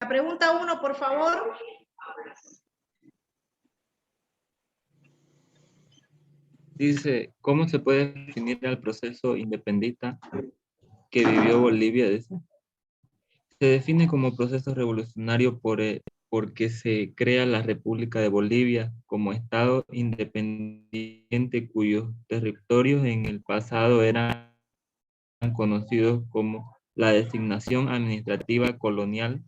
pregunta 1, por favor. Dice, ¿cómo se puede definir el proceso independentista que vivió Bolivia? Dice. Se define como proceso revolucionario porque se crea la República de Bolivia como Estado independiente cuyos territorios en el pasado eran conocidos como la designación administrativa colonial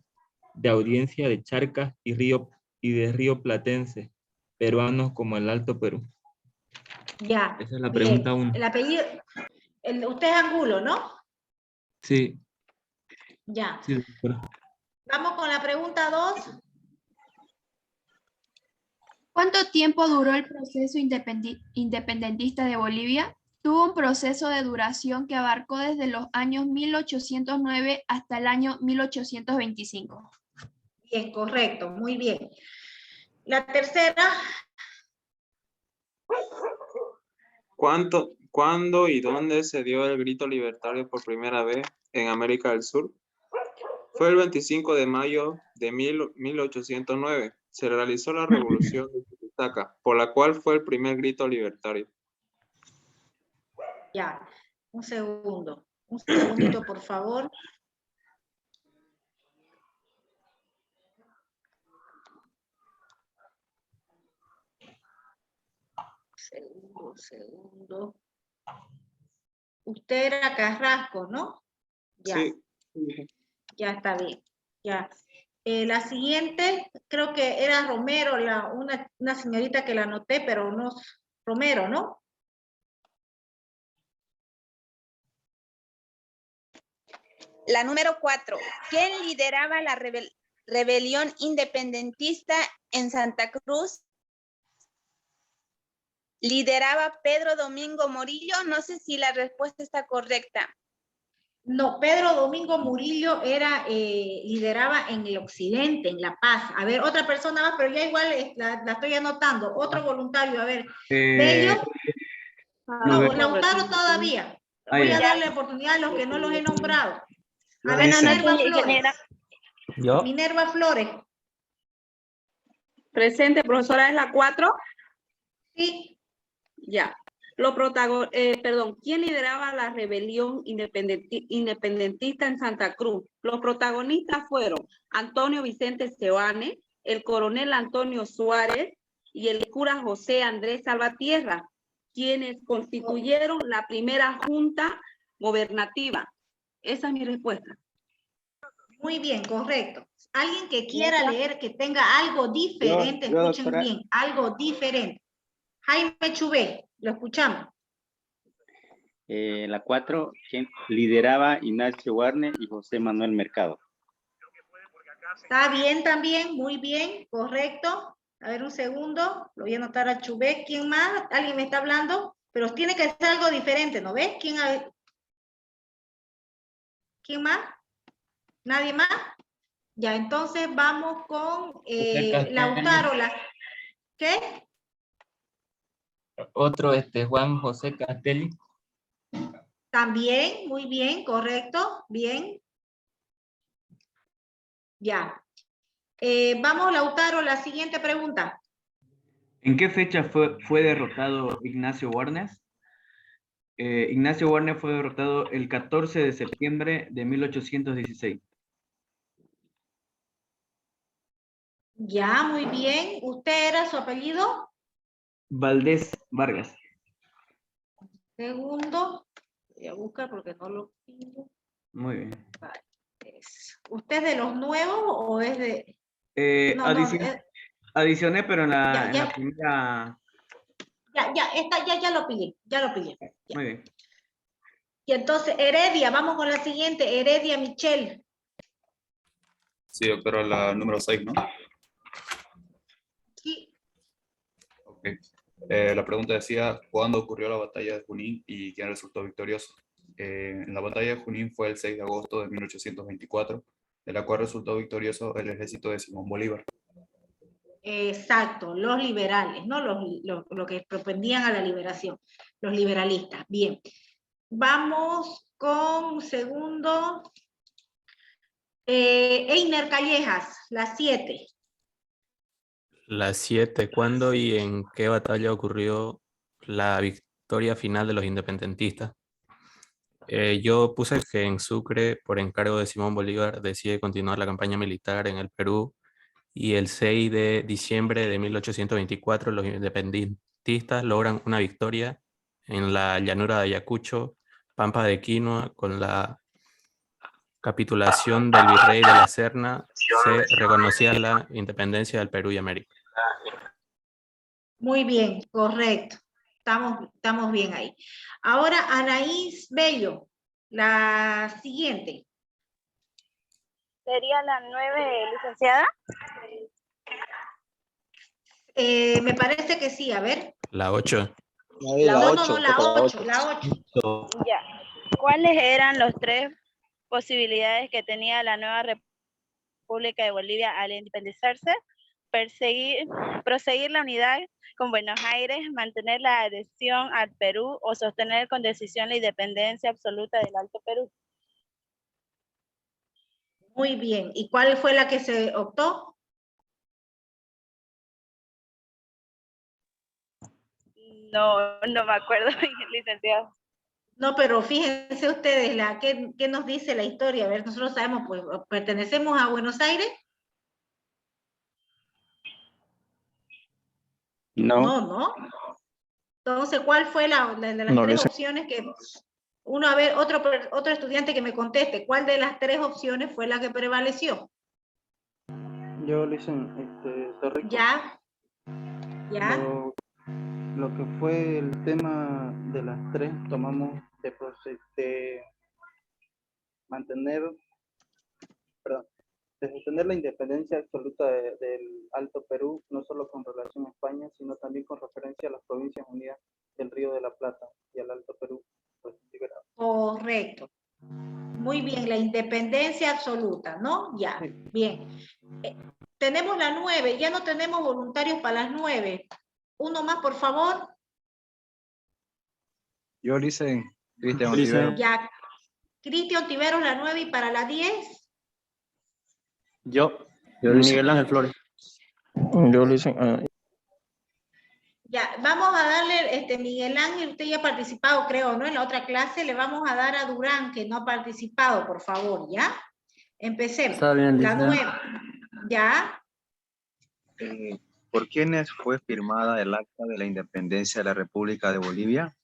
de Audiencia de Charcas y de Río Platense, peruanos como el Alto Perú. Ya. Esa es la Bien. pregunta 1. El apellido, usted es Angulo, ¿no? Sí. Ya. Sí, doctora. Vamos con la pregunta 2. ¿Cuánto tiempo duró el proceso independentista de Bolivia? Tuvo un proceso de duración que abarcó desde los años 1809 hasta el año 1825. Bien, correcto, muy bien. La tercera. ¿Cuándo y dónde se dio el grito libertario por primera vez en América del Sur? Fue el 25 de mayo de 1809. Se realizó la revolución de Titicaca, por la cual fue el primer grito libertario. Ya, un segundo. Un segundito, por favor. Segundo. Usted era Carrasco, ¿no? Ya. Sí. Ya está bien. Ya. La siguiente, creo que era Romero, una señorita que la anoté, pero no, Romero, ¿no? La número 4. ¿Quién lideraba la rebelión independentista en Santa Cruz? ¿Lideraba Pedro Domingo Murillo? No sé si la respuesta está correcta. No, Pedro Domingo Murillo lideraba en el occidente, en La Paz. A ver, otra persona más, pero ya igual la estoy anotando. Otro voluntario, a ver. Bello. No, Lautaro todavía. Voy a darle oportunidad a los que no los he nombrado. A ver, Minerva Flores. ¿Yo? Minerva Flores. Presente, profesora, ¿es la 4? Sí. Ya. ¿Quién lideraba la rebelión independentista en Santa Cruz? Los protagonistas fueron Antonio Vicente Seoane, el coronel Antonio Suárez y el cura José Andrés Salvatierra, quienes constituyeron la primera junta gobernativa. Esa es mi respuesta. Muy bien, correcto. Alguien que quiera leer, que tenga algo diferente, escuchen doctora. bien, algo diferente. Jaime Chubé, lo escuchamos. La 4, ¿quién lideraba? Ignacio Warne y José Manuel Mercado. Está bien también, muy bien, correcto. A ver, un segundo, lo voy a anotar a Chubé. ¿Quién más? ¿Alguien me está hablando? Pero tiene que ser algo diferente, ¿no ves? ¿Quién más? ¿Nadie más? Ya, entonces vamos con Lautaro. ¿Qué? Otro, Juan José Castelli. También, muy bien, correcto, bien. Ya. Vamos, Lautaro, la siguiente pregunta. ¿En qué fecha fue derrotado Ignacio Warnes? Ignacio Warnes fue derrotado el 14 de septiembre de 1816. Ya, muy bien. ¿Usted era su apellido? Valdés Vargas. Segundo. Voy a buscar porque no lo tengo. Muy bien. ¿Usted es de los nuevos o es de...? Adicioné, pero en la Ya. primera... Ya lo pillé. Ya. Muy bien. Y entonces, Heredia, vamos con la siguiente. Heredia Michelle. Sí, doctora, la número 6, ¿no? Sí. Ok. La pregunta decía, ¿cuándo ocurrió la batalla de Junín y quién resultó victorioso? La batalla de Junín fue el 6 de agosto de 1824, de la cual resultó victorioso el ejército de Simón Bolívar. Exacto, los liberales, ¿no? Los que propendían a la liberación, los liberalistas. Bien. Vamos con un segundo. Einer Callejas, las 7. Las 7. ¿Cuándo y en qué batalla ocurrió la victoria final de los independentistas? Yo puse que en Sucre, por encargo de Simón Bolívar, decide continuar la campaña militar en el Perú y el 6 de diciembre de 1824 los independentistas logran una victoria en la llanura de Ayacucho, Pampa de Quinoa, con la capitulación del virrey de la Serna, se reconocía la independencia del Perú y América. Muy bien, correcto. Estamos bien ahí. Ahora, Anaís Bello, la siguiente. ¿Sería la 9, licenciada? Me parece que sí, a ver. La 8. No, la 8. Ya. ¿Cuáles eran los 3 posibilidades que tenía la nueva República de Bolivia al independizarse? Proseguir la unidad con Buenos Aires, mantener la adhesión al Perú o sostener con decisión la independencia absoluta del Alto Perú. Muy bien. ¿Y cuál fue la que se optó? No me acuerdo, licenciado. No, pero fíjense ustedes, ¿qué nos dice la historia? A ver, nosotros sabemos, pues, ¿pertenecemos a Buenos Aires? No. Entonces, ¿cuál fue de las 3 opciones que... a ver, otro estudiante que me conteste, ¿cuál de las 3 opciones fue la que prevaleció? Yo le hice, Ya. Lo que fue el tema de las 3, tomamos de sostener la independencia absoluta del Alto Perú, no solo con relación a España, sino también con referencia a las provincias unidas del Río de la Plata y al Alto Perú. Pues, correcto. Muy bien, la independencia absoluta, ¿no? Ya, sí. Bien. Tenemos la 9, ya no tenemos voluntarios para las 9. Uno más, por favor. Yo le hice Cristian Ontiveros. Ya, Cristian Ontiveros, la 9, y para la 10. Yo Miguel Ángel Flores. Yo le hice... Ya, vamos a darle, Miguel Ángel, usted ya ha participado, creo, ¿no? En la otra clase le vamos a dar a Durán, que no ha participado, por favor, ¿ya? Empecemos. Está bien, la 9. ¿Ya? ¿Por quiénes fue firmada el Acta de la Independencia de la República de Bolivia?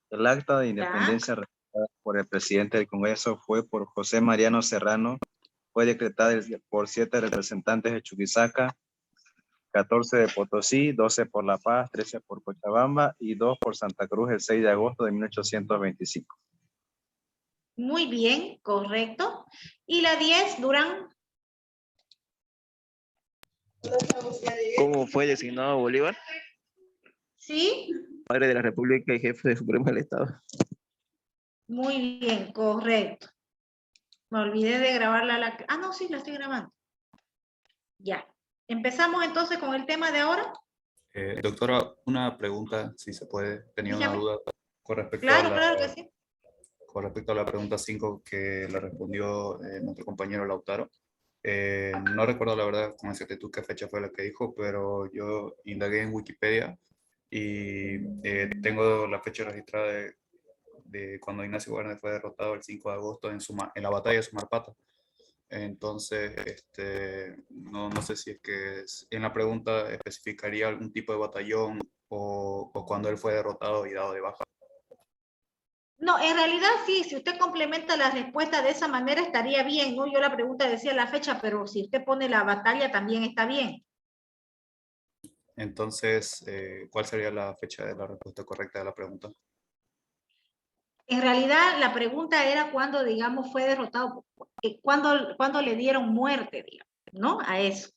El Acta de Independencia redactada por el presidente del Congreso fue por José Mariano Serrano, fue decretada por 7 representantes de Chuquisaca, 14 de Potosí, 12 por La Paz, 13 por Cochabamba y 2 por Santa Cruz el 6 de agosto de 1825. Muy bien, correcto. ¿Y la 10, Durán? ¿Cómo fue designado Bolívar? Sí. Padre de la República y jefe de Supremo del Estado. Muy bien, correcto. Me olvidé de grabarla. No, sí, la estoy grabando. Ya. ¿Empezamos entonces con el tema de ahora? Doctora, una pregunta, si se puede. Tenía una duda con respecto claro que sí. Con respecto a la pregunta 5 que le respondió nuestro compañero Lautaro. No recuerdo la verdad con exactitud qué fecha fue la que dijo, pero yo indagué en Wikipedia y tengo la fecha registrada de cuando Ignacio Warnes fue derrotado el 5 de agosto en la batalla de Sumarpata. Entonces, no sé si es que en la pregunta especificaría algún tipo de batallón o cuando él fue derrotado y dado de baja. No, en realidad sí, si usted complementa la respuesta de esa manera estaría bien, ¿no? Yo la pregunta decía la fecha, pero si usted pone la batalla también está bien. Entonces, ¿cuál sería la fecha de la respuesta correcta de la pregunta? En realidad la pregunta era cuando, digamos, fue derrotado, cuando le dieron muerte, digamos, ¿no? A eso.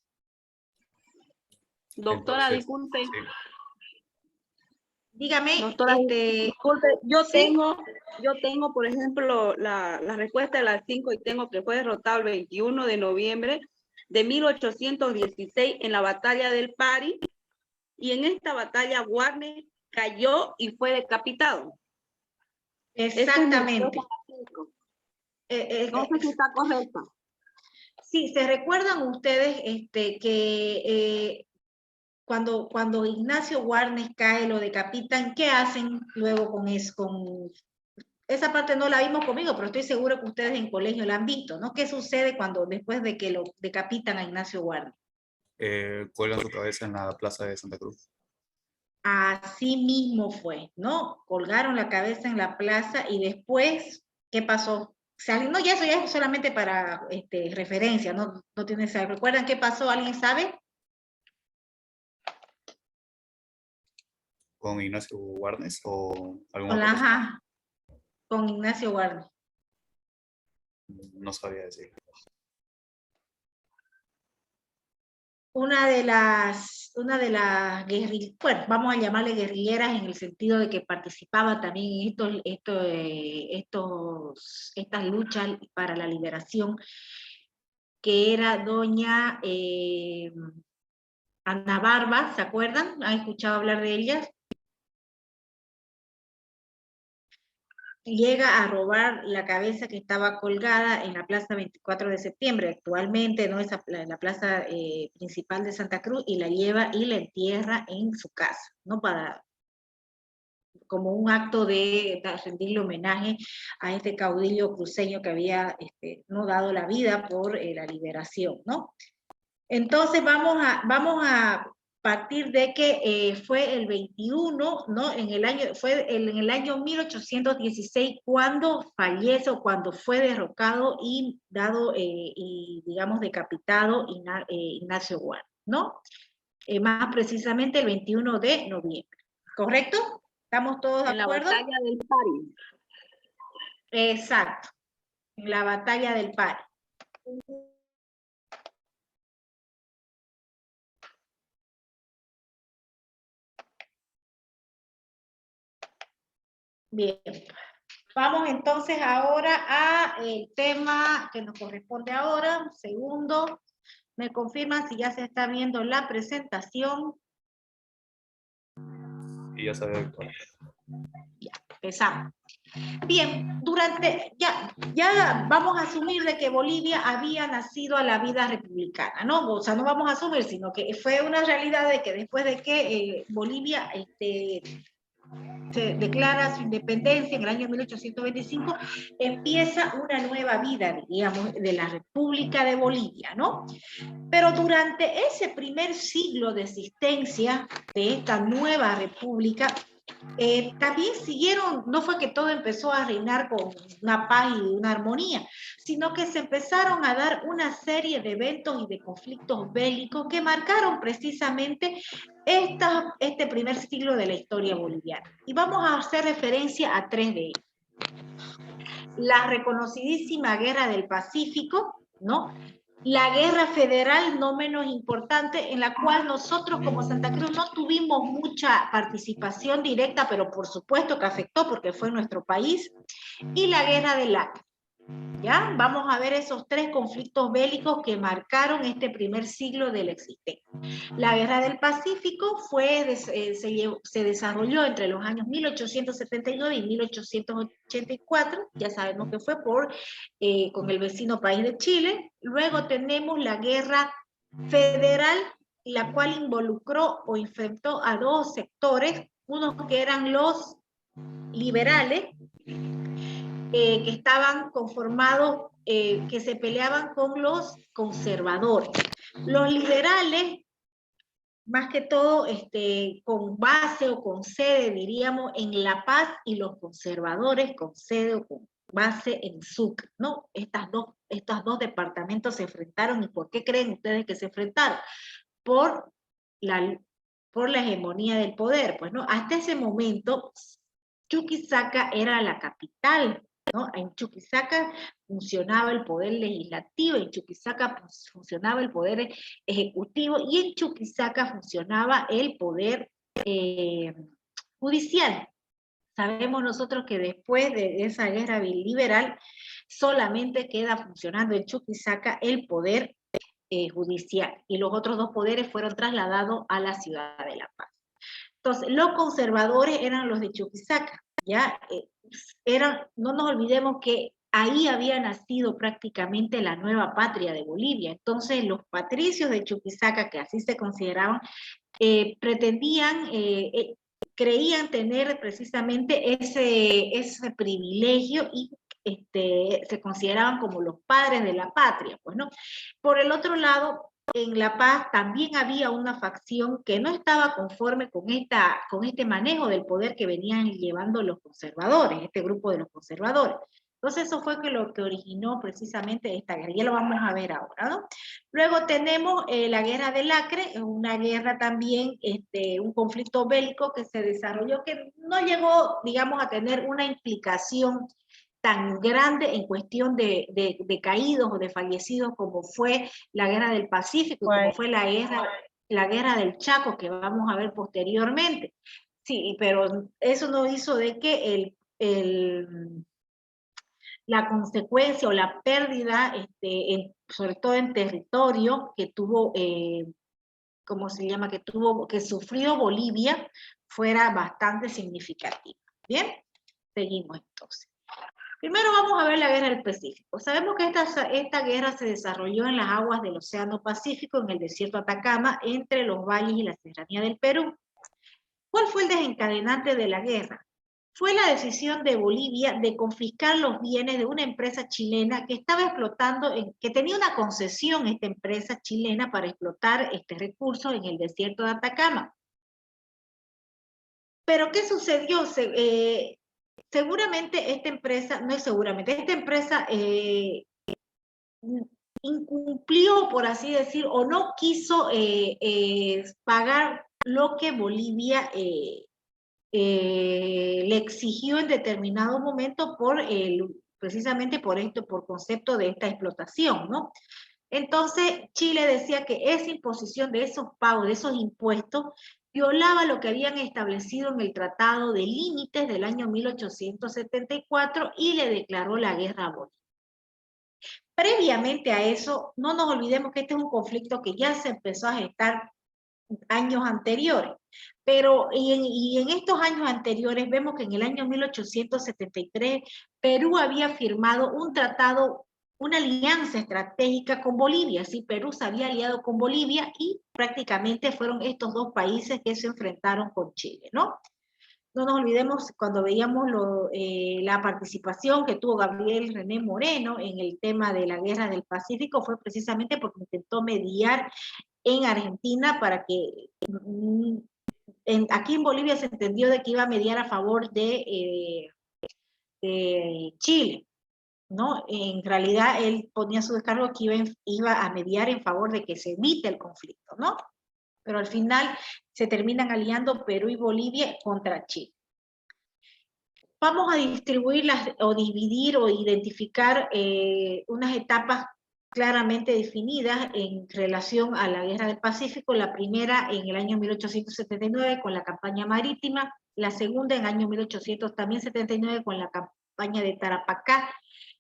Doctora, entonces, disculpe. Sí. Dígame. Doctora, disculpe, yo tengo, por ejemplo, la respuesta de las 5 y tengo que fue derrotado el 21 de noviembre de 1816 en la batalla del Pari, y en esta batalla Warnes cayó y fue decapitado. Exactamente. No sé si está correcta. Sí, ¿se recuerdan ustedes que cuando Ignacio Warnes cae, lo decapitan, ¿qué hacen luego con eso? Esa parte no la vimos conmigo, pero estoy seguro que ustedes en colegio la han visto, ¿no? ¿Qué sucede después de que lo decapitan a Ignacio Warnes? Cuelgan su cabeza en la plaza de Santa Cruz. Así mismo fue, ¿no? Colgaron la cabeza en la plaza y después, ¿qué pasó? No, ya eso ya es solamente para referencia, no tiene. ¿Recuerdan qué pasó? ¿Alguien sabe? ¿Con Ignacio Warnes o algún Con, otro personaje? con Ignacio Warnes. No sabía decir. Una de las guerrilleras, bueno, vamos a llamarle guerrilleras en el sentido de que participaba también en estas luchas para la liberación, que era doña Ana Barba, ¿se acuerdan? ¿Han escuchado hablar de ella? Llega a robar la cabeza que estaba colgada en la plaza 24 de septiembre, actualmente, ¿no? La plaza principal de Santa Cruz, y la lleva y la entierra en su casa, ¿no? Como un acto de rendirle homenaje a este caudillo cruceño que había no dado la vida por la liberación, ¿no? Entonces vamos a partir de que fue el 21, ¿no? Fue en el año 1816 cuando fallece o cuando fue derrocado y dado, y digamos, decapitado Ignacio Warnes, ¿no? Más precisamente el 21 de noviembre, ¿correcto? ¿Estamos todos de acuerdo? En la batalla del Pari. Exacto, en la batalla del Pari. Bien, vamos entonces ahora a el tema que nos corresponde ahora. Un segundo, me confirman si ya se está viendo la presentación. Y ya sabe, Víctor. Ya, empezamos. Bien, ya vamos a asumir de que Bolivia había nacido a la vida republicana, ¿no? O sea, no vamos a asumir, sino que fue una realidad de que después de que Bolivia se declara su independencia en el año 1825, empieza una nueva vida, digamos, de la República de Bolivia, ¿no? Pero durante ese primer siglo de existencia de esta nueva república, también siguieron, no fue que todo empezó a reinar con una paz y una armonía, sino que se empezaron a dar una serie de eventos y de conflictos bélicos que marcaron precisamente este primer siglo de la historia boliviana. Y vamos a hacer referencia a tres de ellos. La reconocidísima Guerra del Pacífico, ¿no? La Guerra Federal, no menos importante, en la cual nosotros como Santa Cruz no tuvimos mucha participación directa, pero por supuesto que afectó porque fue nuestro país, y la Guerra del Acre. ¿Ya? Vamos a ver esos tres conflictos bélicos que marcaron este primer siglo de la existencia. La Guerra del Pacífico se desarrolló entre los años 1879 y 1884, ya sabemos que fue con el vecino país de Chile. Luego tenemos la Guerra Federal, la cual involucró o enfrentó a dos sectores, unos que eran los liberales, que estaban conformados, que se peleaban con los conservadores. Los liberales, más que todo con base o con sede, diríamos, en La Paz, y los conservadores con sede o con base en Sucre, ¿no? Estos dos departamentos se enfrentaron. ¿Y por qué creen ustedes que se enfrentaron? Por la hegemonía del poder, pues, ¿no? Hasta ese momento, Chuquisaca era la capital, ¿no? En Chuquisaca funcionaba el poder legislativo, en Chuquisaca funcionaba el poder ejecutivo, y en Chuquisaca funcionaba el poder judicial. Sabemos nosotros que después de esa guerra liberal solamente queda funcionando en Chuquisaca el poder judicial, y los otros dos poderes fueron trasladados a la ciudad de La Paz. Entonces, los conservadores eran los de Chuquisaca, ¿ya? No nos olvidemos que ahí había nacido prácticamente la nueva patria de Bolivia. Entonces los patricios de Chuquisaca, que así se consideraban, pretendían, creían tener precisamente ese privilegio y se consideraban como los padres de la patria, pues, ¿no? Por el otro lado, en La Paz también había una facción que no estaba conforme con este manejo del poder que venían llevando los conservadores, este grupo de los conservadores. Entonces eso fue lo que originó precisamente esta guerra, ya lo vamos a ver ahora, ¿no? Luego tenemos la guerra del Acre, una guerra también, un conflicto bélico que se desarrolló, que no llegó, digamos, a tener una implicación tan grande en cuestión de caídos o de fallecidos como fue la guerra del Pacífico, como fue la guerra del Chaco, que vamos a ver posteriormente. Sí, pero eso no hizo de que la consecuencia o la pérdida, sobre todo en territorio que tuvo, ¿cómo se llama? Que sufrió Bolivia, fuera bastante significativa. Bien, seguimos entonces. Primero vamos a ver la guerra del Pacífico. Sabemos que esta guerra se desarrolló en las aguas del Océano Pacífico, en el desierto Atacama, entre los valles y la serranía del Perú. ¿Cuál fue el desencadenante de la guerra? Fue la decisión de Bolivia de confiscar los bienes de una empresa chilena que estaba explotando, que tenía una concesión esta empresa chilena para explotar este recurso en el desierto de Atacama. Pero ¿qué sucedió? Seguramente esta empresa, no es seguramente, esta empresa incumplió, por así decir, o no quiso pagar lo que Bolivia le exigió en determinado momento precisamente por concepto de esta explotación, ¿no? Entonces Chile decía que esa imposición de esos pagos, de esos impuestos, violaba lo que habían establecido en el Tratado de Límites del año 1874 y le declaró la guerra a Bolivia. Previamente a eso, no nos olvidemos que este es un conflicto que ya se empezó a gestar años anteriores, pero y en estos años anteriores vemos que en el año 1873 Perú había firmado un tratado, una alianza estratégica con Bolivia, ¿sí? Perú se había aliado con Bolivia y prácticamente fueron estos dos países que se enfrentaron con Chile, ¿no? No nos olvidemos cuando veíamos la participación que tuvo Gabriel René Moreno en el tema de la guerra del Pacífico, fue precisamente porque intentó mediar en Argentina para que aquí en Bolivia se entendió de que iba a mediar a favor de Chile, ¿no? En realidad él ponía su descargo que iba a mediar en favor de que se evite el conflicto, ¿no? Pero al final se terminan aliando Perú y Bolivia contra Chile. Vamos a distribuirlas o dividir o identificar unas etapas claramente definidas en relación a la Guerra del Pacífico. La primera en el año 1879 con la campaña marítima, la segunda en el año 1879 con la campaña de Tarapacá,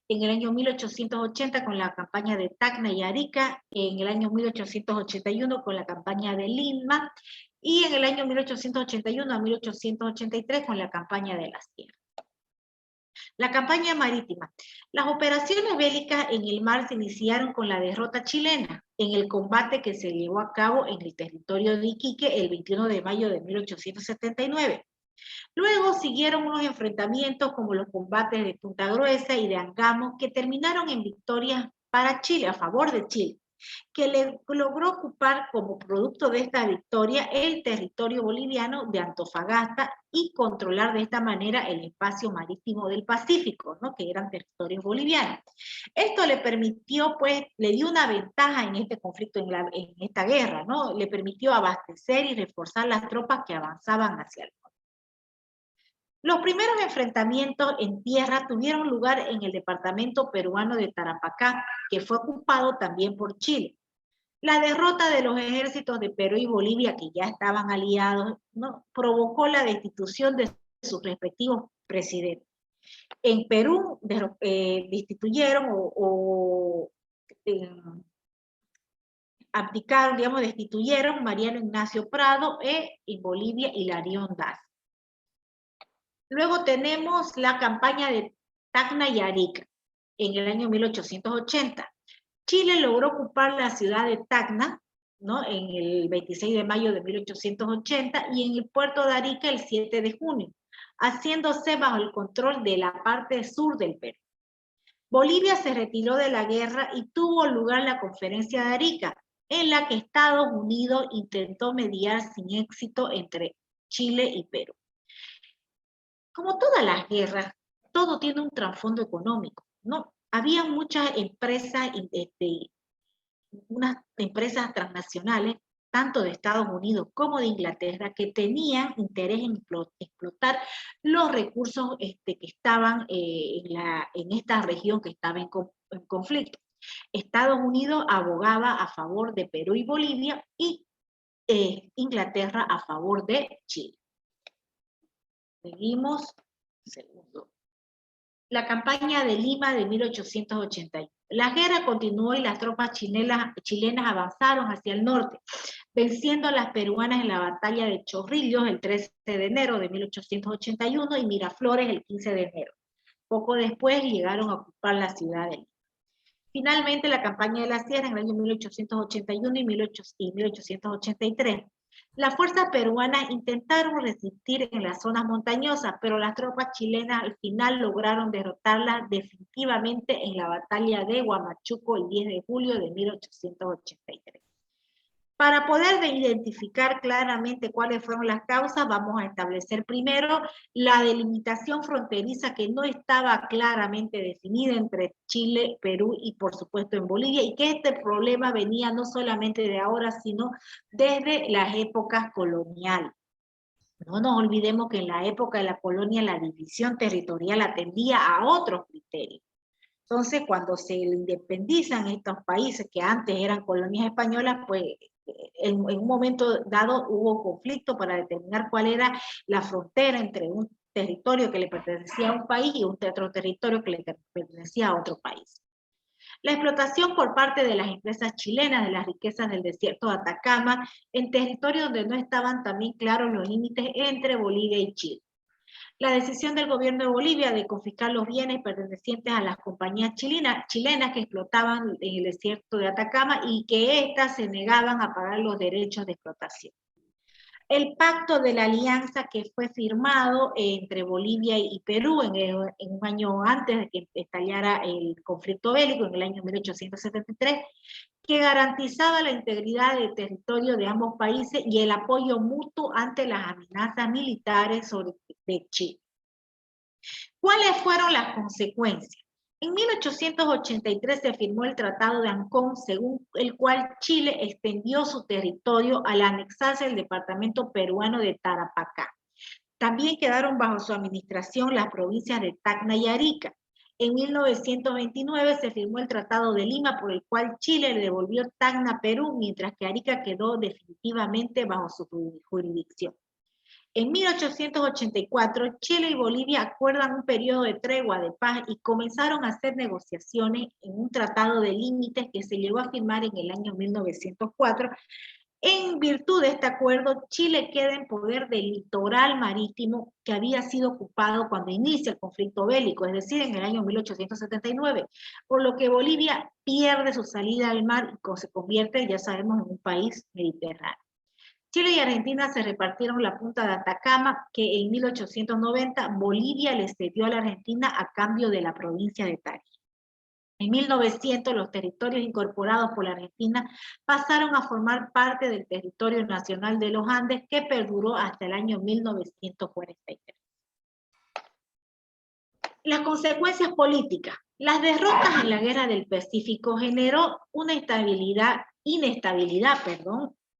en el año 1880 con la campaña de Tacna y Arica, en el año 1881 con la campaña de Lima, y en el año 1881 a 1883 con la campaña de la Sierra. La campaña marítima. Las operaciones bélicas en el mar se iniciaron con la derrota chilena en el combate que se llevó a cabo en el territorio de Iquique el 21 de mayo de 1879. Luego siguieron unos enfrentamientos como los combates de Punta Gruesa y de Angamos que terminaron en victorias para Chile, a favor de Chile, que logró ocupar como producto de esta victoria el territorio boliviano de Antofagasta y controlar de esta manera el espacio marítimo del Pacífico, ¿no? Que eran territorios bolivianos. Esto le permitió, pues, le dio una ventaja en este conflicto, en esta guerra, ¿no? Le permitió abastecer y reforzar las tropas que avanzaban hacia el norte. Los primeros enfrentamientos en tierra tuvieron lugar en el departamento peruano de Tarapacá, que fue ocupado también por Chile. La derrota de los ejércitos de Perú y Bolivia, que ya estaban aliados, ¿no? Provocó la destitución de sus respectivos presidentes. En Perú destituyeron abdicaron, digamos, destituyeron Mariano Ignacio Prado y en Bolivia Hilarión Daza. Luego tenemos la campaña de Tacna y Arica. en el año 1880. Chile logró ocupar la ciudad de Tacna, ¿no? En el 26 de mayo de 1880 y en el puerto de Arica el 7 de junio, haciéndose bajo el control de la parte sur del Perú. Bolivia se retiró de la guerra y tuvo lugar la Conferencia de Arica, en la que Estados Unidos intentó mediar sin éxito entre Chile y Perú. Como todas las guerras, todo tiene un trasfondo económico, ¿no? Había muchas empresas, unas empresas transnacionales, tanto de Estados Unidos como de Inglaterra, que tenían interés en explotar los recursos que estaban en esta región que estaba en conflicto. Estados Unidos abogaba a favor de Perú y Bolivia y Inglaterra a favor de Chile. Seguimos. Segundo. La campaña de Lima de 1881. La guerra continuó y las tropas chilenas avanzaron hacia el norte, venciendo a las peruanas en la batalla de Chorrillos el 13 de enero de 1881 y Miraflores el 15 de enero. Poco después llegaron a ocupar la ciudad de Lima. Finalmente, la campaña de la Sierra en el año 1881 y 1883. Las fuerzas peruanas intentaron resistir en las zonas montañosas, pero las tropas chilenas al final lograron derrotarlas definitivamente en la batalla de Huamachuco el 10 de julio de 1883. Para poder identificar claramente cuáles fueron las causas, vamos a establecer primero la delimitación fronteriza que no estaba claramente definida entre Chile, Perú y por supuesto en Bolivia, y que este problema venía no solamente de ahora, sino desde las épocas coloniales. No nos olvidemos que en la época de la colonia la división territorial atendía a otros criterios. Entonces, cuando se independizan estos países que antes eran colonias españolas, pues en un momento dado hubo conflicto para determinar cuál era la frontera entre un territorio que le pertenecía a un país y otro territorio que le pertenecía a otro país. La explotación por parte de las empresas chilenas de las riquezas del desierto de Atacama en territorios donde no estaban también claros los límites entre Bolivia y Chile. La decisión del gobierno de Bolivia de confiscar los bienes pertenecientes a las compañías chilenas que explotaban en el desierto de Atacama y que éstas se negaban a pagar los derechos de explotación. El pacto de la alianza que fue firmado entre Bolivia y Perú en un año antes de que estallara el conflicto bélico, en el año 1873, que garantizaba la integridad del territorio de ambos países y el apoyo mutuo ante las amenazas militares de Chile. ¿Cuáles fueron las consecuencias? En 1883 se firmó el Tratado de Ancón, según el cual Chile extendió su territorio al anexarse el departamento peruano de Tarapacá. También quedaron bajo su administración las provincias de Tacna y Arica. En 1929 se firmó el Tratado de Lima, por el cual Chile le devolvió Tacna a Perú, mientras que Arica quedó definitivamente bajo su jurisdicción. En 1884, Chile y Bolivia acuerdan un periodo de tregua de paz y comenzaron a hacer negociaciones en un tratado de límites que se llegó a firmar en el año 1904. En virtud de este acuerdo, Chile queda en poder del litoral marítimo que había sido ocupado cuando inicia el conflicto bélico, es decir, en el año 1879, por lo que Bolivia pierde su salida al mar y se convierte, ya sabemos, en un país mediterráneo. Chile y Argentina se repartieron la punta de Atacama, que en 1890 Bolivia le cedió a la Argentina a cambio de la provincia de Tarija. En 1900 los territorios incorporados por la Argentina pasaron a formar parte del territorio nacional de los Andes, que perduró hasta el año 1943. Las consecuencias políticas. Las derrotas en la Guerra del Pacífico generó una inestabilidad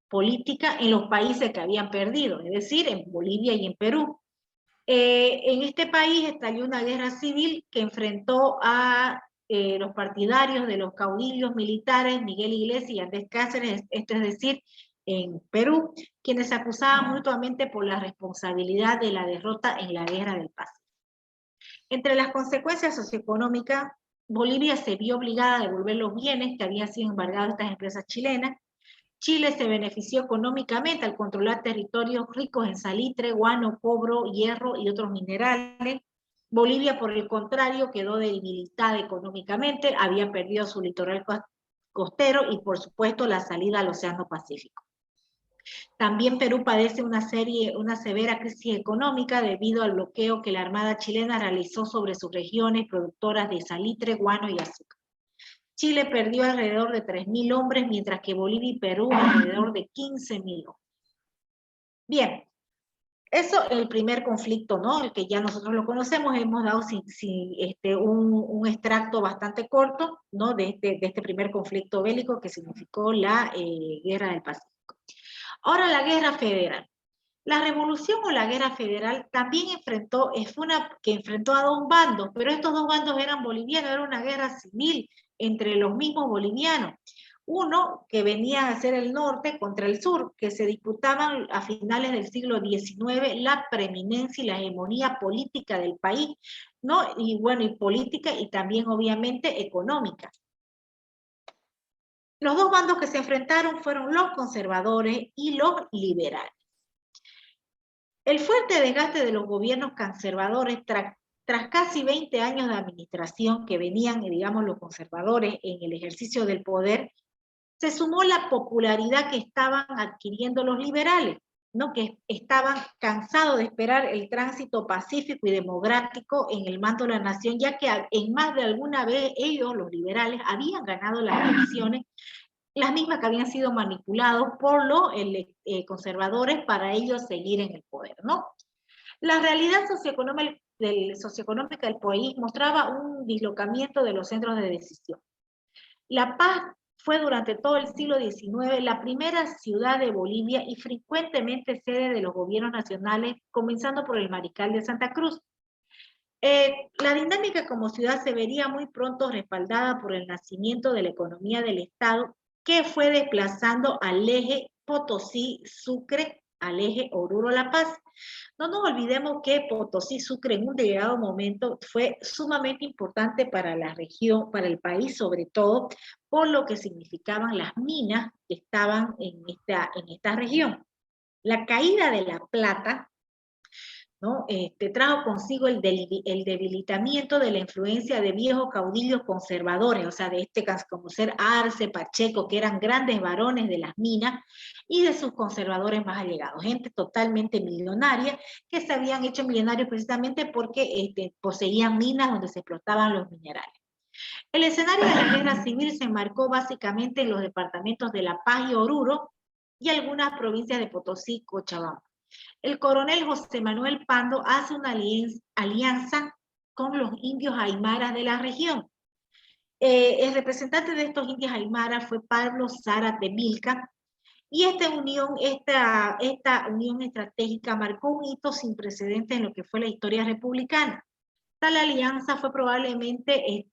política en los países que habían perdido, es decir, en Bolivia y en Perú. En este país estalló una guerra civil que enfrentó a los partidarios de los caudillos militares Miguel Iglesias y Andrés Cáceres, esto es decir, en Perú, quienes se acusaban mutuamente por la responsabilidad de la derrota en la Guerra del Pacífico. Entre las consecuencias socioeconómicas, Bolivia se vio obligada a devolver los bienes que habían sido embargados a estas empresas chilenas. Chile se benefició económicamente al controlar territorios ricos en salitre, guano, cobre, hierro y otros minerales. Bolivia, por el contrario, quedó debilitada económicamente, había perdido su litoral costero y, por supuesto, la salida al Océano Pacífico. También Perú padece una severa crisis económica debido al bloqueo que la Armada chilena realizó sobre sus regiones productoras de salitre, guano y azúcar. Chile perdió alrededor de 3.000 hombres, mientras que Bolivia y Perú alrededor de 15.000 hombres. Bien, eso es el primer conflicto, ¿no? El que ya nosotros lo conocemos, hemos dado un extracto bastante corto, ¿no? De este primer conflicto bélico que significó la Guerra del Pacífico. Ahora la Guerra Federal. La revolución o la Guerra Federal también enfrentó a dos bandos, pero estos dos bandos eran bolivianos, era una guerra civil entre los mismos bolivianos. Uno que venía a ser el norte contra el sur, que se disputaban a finales del siglo XIX la preeminencia y la hegemonía política del país, ¿no? Y bueno, y política y también obviamente económica. Los dos bandos que se enfrentaron fueron los conservadores y los liberales. El fuerte desgaste de los gobiernos conservadores tras casi 20 años de administración que venían, digamos, los conservadores en el ejercicio del poder, se sumó la popularidad que estaban adquiriendo los liberales, ¿no? Que estaban cansados de esperar el tránsito pacífico y democrático en el mando de la nación, ya que en más de alguna vez ellos, los liberales, habían ganado las elecciones, las mismas que habían sido manipulados por los conservadores para ellos seguir en el poder, ¿no? La realidad socioeconómica del país mostraba un dislocamiento de los centros de decisión. La Paz fue durante todo el siglo XIX la primera ciudad de Bolivia y frecuentemente sede de los gobiernos nacionales, comenzando por el Mariscal de Santa Cruz. La dinámica como ciudad se vería muy pronto respaldada por el nacimiento de la economía del Estado, que fue desplazando al eje Potosí-Sucre, al eje Oruro-La Paz. No nos olvidemos que Potosí-Sucre en un determinado momento fue sumamente importante para la región, para el país sobre todo, por lo que significaban las minas que estaban en esta región. La caída de la plata, ¿no? Trajo consigo el debilitamiento de la influencia de viejos caudillos conservadores, o sea, de como ser Arce, Pacheco, que eran grandes varones de las minas, y de sus conservadores más allegados, gente totalmente millonaria, que se habían hecho millonarios precisamente porque poseían minas donde se explotaban los minerales. El escenario de la guerra civil se enmarcó básicamente en los departamentos de La Paz y Oruro, y algunas provincias de Potosí y Cochabamba. El coronel José Manuel Pando hace una alianza con los indios aymaras de la región. El representante de estos indios aymaras fue Pablo Zárate Milca, y esta unión estratégica marcó un hito sin precedentes en lo que fue la historia republicana. Tal alianza fue probablemente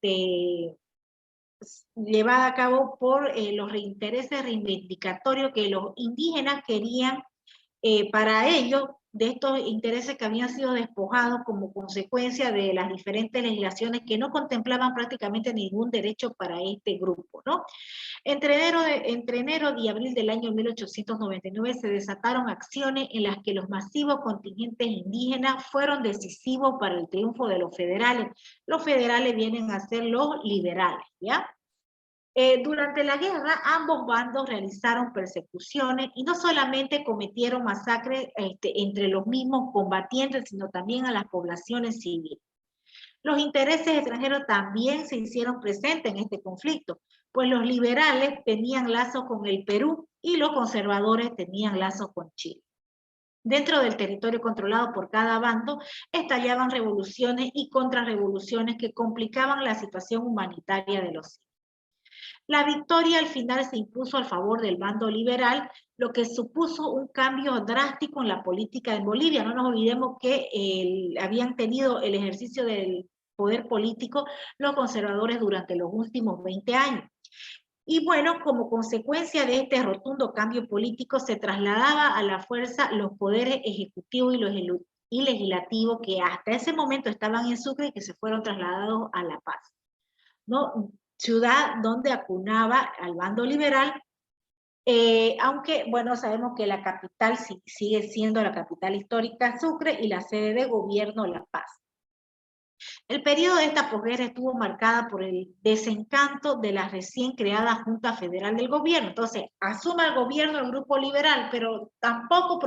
llevada a cabo por los intereses reivindicatorios que los indígenas querían para ellos, de estos intereses que habían sido despojados como consecuencia de las diferentes legislaciones que no contemplaban prácticamente ningún derecho para este grupo, ¿no? Entre enero y abril del año 1899 se desataron acciones en las que los masivos contingentes indígenas fueron decisivos para el triunfo de los federales. Los federales vienen a ser los liberales, ¿ya? Durante la guerra, ambos bandos realizaron persecuciones y no solamente cometieron masacres entre los mismos combatientes, sino también a las poblaciones civiles. Los intereses extranjeros también se hicieron presentes en este conflicto, pues los liberales tenían lazos con el Perú y los conservadores tenían lazos con Chile. Dentro del territorio controlado por cada bando, estallaban revoluciones y contrarrevoluciones que complicaban la situación humanitaria de los civiles. La victoria al final se impuso al favor del bando liberal, lo que supuso un cambio drástico en la política en Bolivia. No nos olvidemos que habían tenido el ejercicio del poder político los conservadores durante los últimos 20 años. Y bueno, como consecuencia de este rotundo cambio político, se trasladaba a la fuerza los poderes ejecutivos y legislativos que hasta ese momento estaban en Sucre y que se fueron trasladados a La Paz, ¿no? Ciudad donde acunaba al bando liberal, aunque, bueno, sabemos que la capital sigue siendo la capital histórica Sucre y la sede de gobierno La Paz. El periodo de esta posguerra estuvo marcada por el desencanto de la recién creada Junta Federal del Gobierno. Entonces, asume el gobierno el grupo liberal, pero tampoco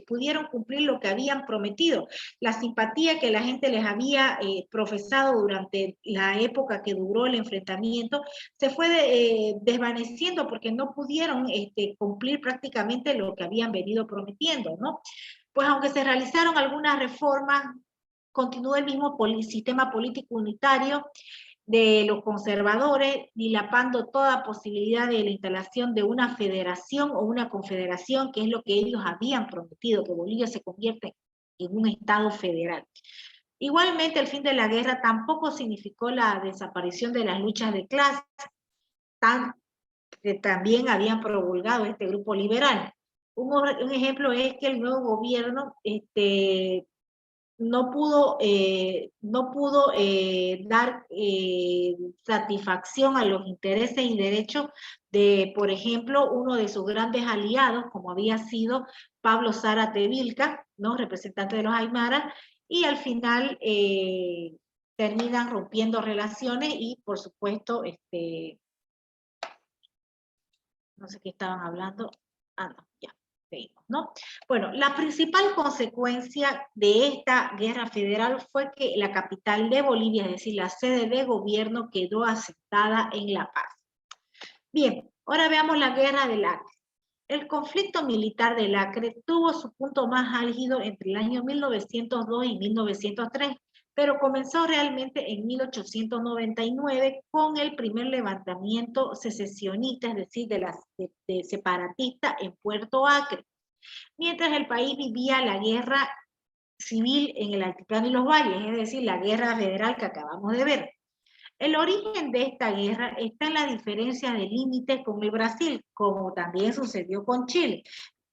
pudieron cumplir lo que habían prometido. La simpatía que la gente les había profesado durante la época que duró el enfrentamiento se fue desvaneciendo porque no pudieron cumplir prácticamente lo que habían venido prometiendo, ¿no? Pues aunque se realizaron algunas reformas, continúa el mismo sistema político unitario de los conservadores, dilapando toda posibilidad de la instalación de una federación o una confederación, que es lo que ellos habían prometido, que Bolivia se convierte en un estado federal. Igualmente, el fin de la guerra tampoco significó la desaparición de las luchas de clase, que también habían promulgado este grupo liberal. Un ejemplo es que el nuevo gobierno no pudo dar satisfacción a los intereses y derechos de, por ejemplo, uno de sus grandes aliados, como había sido Pablo Zárate Vilca, ¿no? Representante de los Aymaras, y al final terminan rompiendo relaciones y, por supuesto, no sé qué estaban hablando. Ah, no, ya. ¿No? Bueno, la principal consecuencia de esta guerra federal fue que la capital de Bolivia, es decir, la sede de gobierno, quedó asentada en La Paz. Bien, ahora veamos la guerra del Acre. El conflicto militar del Acre tuvo su punto más álgido entre el año 1902 y 1903, pero comenzó realmente en 1899 con el primer levantamiento secesionista, es decir, de separatista en Puerto Acre, mientras el país vivía la guerra civil en el altiplano y los valles, es decir, la guerra federal que acabamos de ver. El origen de esta guerra está en la diferencia de límites con el Brasil, como también sucedió con Chile.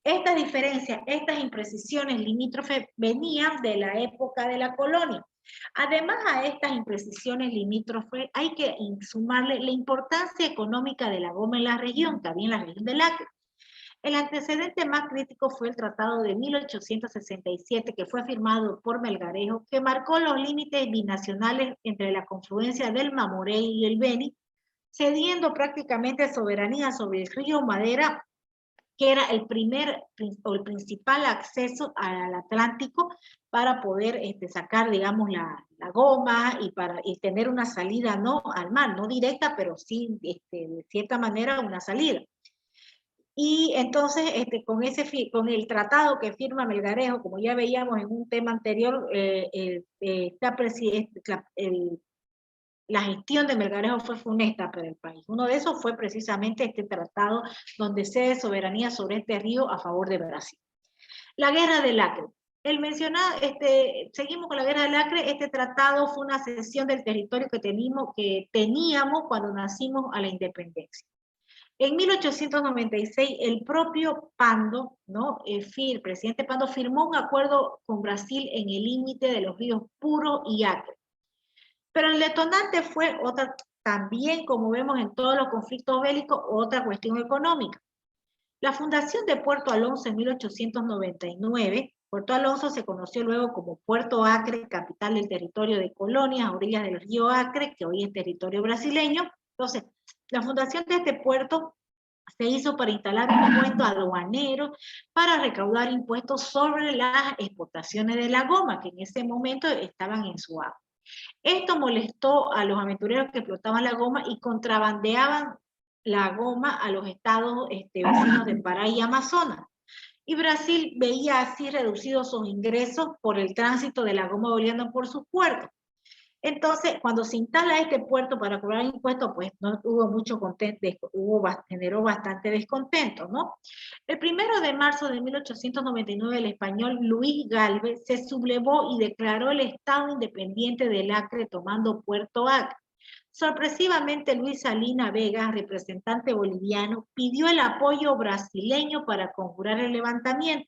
Estas diferencias, estas imprecisiones limítrofes venían de la época de la colonia. Además a estas imprecisiones limítrofes hay que sumarle la importancia económica de la goma en la región, que había en la región del Acre. El antecedente más crítico fue el Tratado de 1867, que fue firmado por Melgarejo, que marcó los límites binacionales entre la confluencia del Mamoré y el Beni, cediendo prácticamente soberanía sobre el río Madera, que era el principal acceso al Atlántico para poder sacar, digamos, la goma y tener una salida no al mar, no directa, pero sí, de cierta manera, una salida. Y entonces, con el tratado que firma Melgarejo, como ya veíamos en un tema anterior, la gestión de Melgarejo fue funesta para el país. Uno de esos fue precisamente este tratado donde cede soberanía sobre este río a favor de Brasil. La guerra del Acre. Seguimos con la guerra del Acre. Este tratado fue una cesión del territorio que teníamos cuando nacimos a la independencia. En 1896, el propio Pando, ¿no? El presidente Pando firmó un acuerdo con Brasil en el límite de los ríos Puro y Acre. Pero el detonante fue también, como vemos en todos los conflictos bélicos, otra cuestión económica. La fundación de Puerto Alonso en 1899, Puerto Alonso se conoció luego como Puerto Acre, capital del territorio de colonias a orillas del río Acre, que hoy es territorio brasileño. Entonces, la fundación de este puerto se hizo para instalar un puesto aduanero para recaudar impuestos sobre las exportaciones de la goma, que en ese momento estaban en su agua. Esto molestó a los aventureros que explotaban la goma y contrabandeaban la goma a los estados vecinos de Pará y Amazonas. Y Brasil veía así reducidos sus ingresos por el tránsito de la goma boliviana por sus puertos. Entonces, cuando se instala este puerto para cobrar impuestos, pues no hubo mucho contento, generó bastante descontento, ¿no? El 1 de marzo de 1899, el español Luis Gálvez se sublevó y declaró el Estado independiente del Acre, tomando Puerto Acre. Sorpresivamente, Luis Salina Vega, representante boliviano, pidió el apoyo brasileño para conjurar el levantamiento.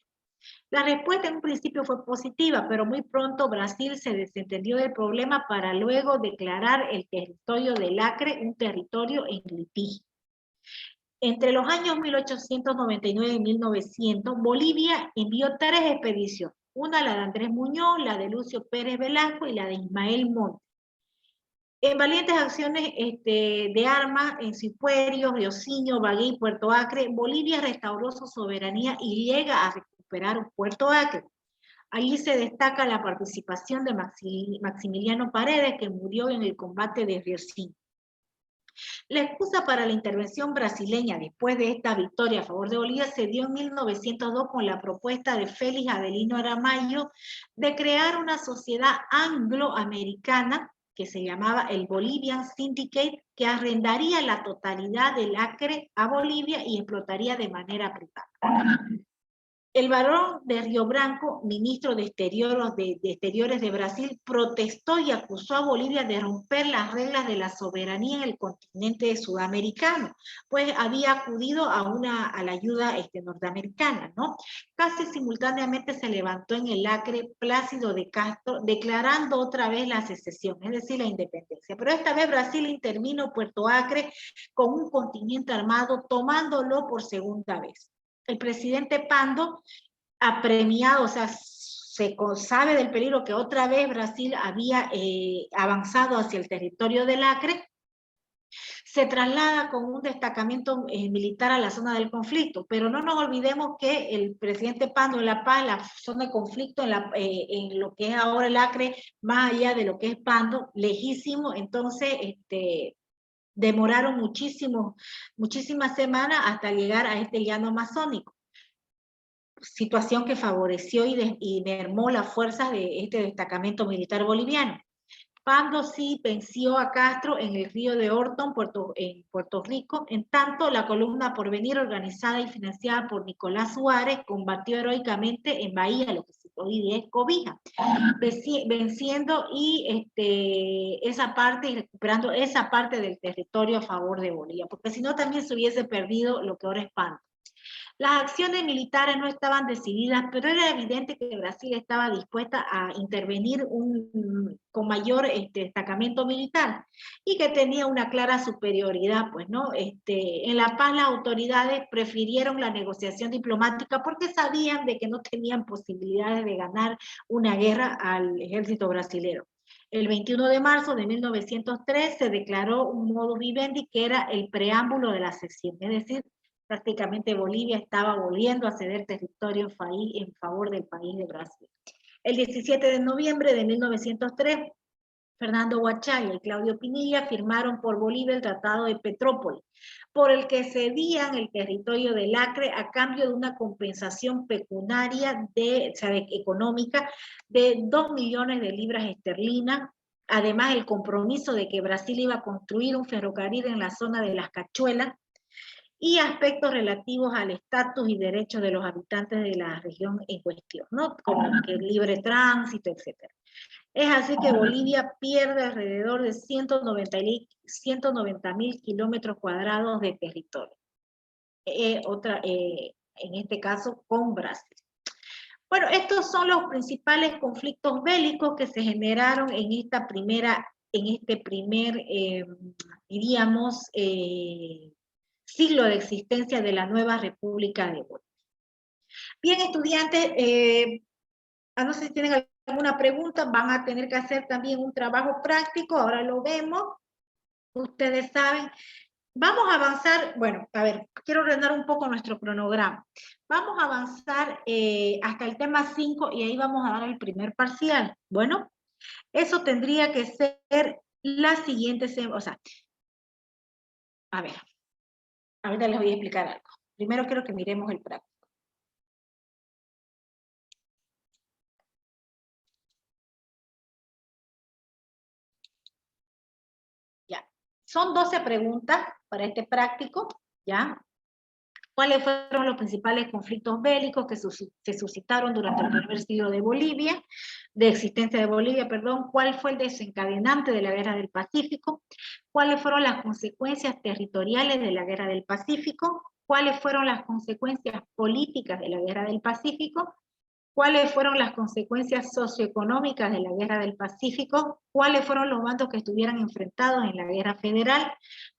La respuesta en un principio fue positiva, pero muy pronto Brasil se desentendió del problema para luego declarar el territorio del Acre un territorio en litigio. Entre los años 1899 y 1900, Bolivia envió 3 expediciones, una la de Andrés Muñoz, la de Lucio Pérez Velasco y la de Ismael Montt, En valientes acciones de armas en Cipuerio, Riosinho, Bagué y Puerto Acre, Bolivia restauró su soberanía y llega a recuperar Puerto Acre. Allí se destaca la participación de Maximiliano Paredes, que murió en el combate de Riosinho. La excusa para la intervención brasileña después de esta victoria a favor de Bolivia se dio en 1902 con la propuesta de Félix Avelino Aramayo de crear una sociedad angloamericana que se llamaba el Bolivian Syndicate, que arrendaría la totalidad del Acre a Bolivia y explotaría de manera privada. El barón de Río Branco, ministro de Exteriores de Brasil, protestó y acusó a Bolivia de romper las reglas de la soberanía en el continente sudamericano, pues había acudido a la ayuda norteamericana, ¿no? Casi simultáneamente se levantó en el Acre Plácido de Castro, declarando otra vez la secesión, es decir, la independencia. Pero esta vez Brasil intervino Puerto Acre con un contingente armado, tomándolo por segunda vez. El presidente Pando, apremiado, o sea, se sabe del peligro que otra vez Brasil había avanzado hacia el territorio del Acre, se traslada con un destacamento militar a la zona del conflicto, pero no nos olvidemos que el presidente Pando en La Paz, la zona de conflicto en lo que es ahora el Acre, más allá de lo que es Pando, lejísimo, entonces demoraron muchísimas semanas hasta llegar a este llano amazónico. Situación que favoreció y mermó las fuerzas de este destacamento militar boliviano. Pando sí venció a Castro en el río de Orton, en Puerto Rico. En tanto, la columna Porvenir, organizada y financiada por Nicolás Suárez, combatió heroicamente en Bahía, lo que hoy es Cobija, venciendo esa parte y recuperando esa parte del territorio a favor de Bolivia, porque si no también se hubiese perdido lo que ahora es Pando. Las acciones militares no estaban decididas, pero era evidente que Brasil estaba dispuesta a intervenir con mayor destacamento militar y que tenía una clara superioridad, pues, ¿no? En La Paz las autoridades prefirieron la negociación diplomática porque sabían de que no tenían posibilidades de ganar una guerra al ejército brasilero. El 21 de marzo de 1903 se declaró un modus vivendi que era el preámbulo de la secesión, es decir, prácticamente Bolivia estaba volviendo a ceder territorio en favor del país de Brasil. El 17 de noviembre de 1903, Fernando Huachalla y Claudio Pinilla firmaron por Bolivia el Tratado de Petrópolis, por el que cedían el territorio del Acre a cambio de una compensación pecuniaria económica de 2 millones de libras esterlinas. Además, el compromiso de que Brasil iba a construir un ferrocarril en la zona de Las Cachuelas, y aspectos relativos al estatus y derechos de los habitantes de la región en cuestión, ¿no? Como que libre tránsito, etc. Es así que Bolivia pierde alrededor de 190.000 kilómetros cuadrados de territorio. En este caso, con Brasil. Bueno, estos son los principales conflictos bélicos que se generaron en este primer, diríamos, siglo de existencia de la nueva República de Bolivia. Bien, estudiantes, no sé si tienen alguna pregunta, van a tener que hacer también un trabajo práctico, ahora lo vemos, ustedes saben. Vamos a avanzar, bueno, a ver, quiero ordenar un poco nuestro cronograma. Vamos a avanzar hasta el tema 5 y ahí vamos a dar el primer parcial. Bueno, eso tendría que ser la siguiente semana, o sea, a ver. Ahorita les voy a explicar algo. Primero quiero que miremos el práctico. Ya. Son 12 preguntas para este práctico, ¿ya? ¿Cuáles fueron los principales conflictos bélicos que se suscitaron durante el primer siglo de existencia de Bolivia, perdón? ¿Cuál fue el desencadenante de la Guerra del Pacífico? ¿Cuáles fueron las consecuencias territoriales de la Guerra del Pacífico? ¿Cuáles fueron las consecuencias políticas de la Guerra del Pacífico? ¿Cuáles fueron las consecuencias socioeconómicas de la Guerra del Pacífico? ¿Cuáles fueron los bandos que estuvieran enfrentados en la Guerra Federal?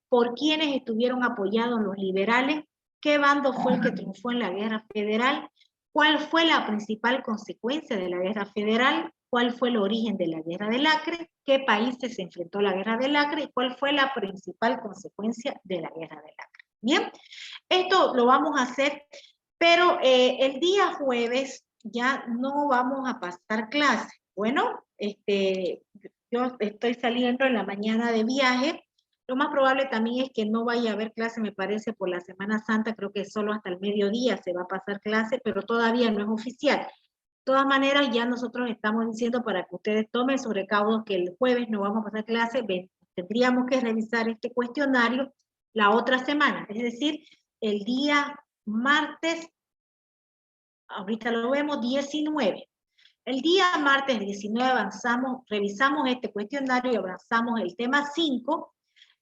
¿Por quiénes estuvieron apoyados los liberales? ¿Qué bando fue el que triunfó en la Guerra Federal? ¿Cuál fue la principal consecuencia de la Guerra Federal? cuál fue el origen de la Guerra del Acre, qué países se enfrentó a la Guerra del Acre y cuál fue la principal consecuencia de la Guerra del Acre. Bien, esto lo vamos a hacer, pero el día jueves ya no vamos a pasar clase. Bueno, yo estoy saliendo en la mañana de viaje. Lo más probable también es que no vaya a haber clase, me parece, por la Semana Santa. Creo que solo hasta el mediodía se va a pasar clase, pero todavía no es oficial. De todas maneras, ya nosotros estamos diciendo para que ustedes tomen sus recaudos que el jueves no vamos a pasar clase. Tendríamos que revisar este cuestionario la otra semana, es decir, el día martes, ahorita lo vemos, 19. El día martes 19 revisamos este cuestionario y avanzamos el tema 5.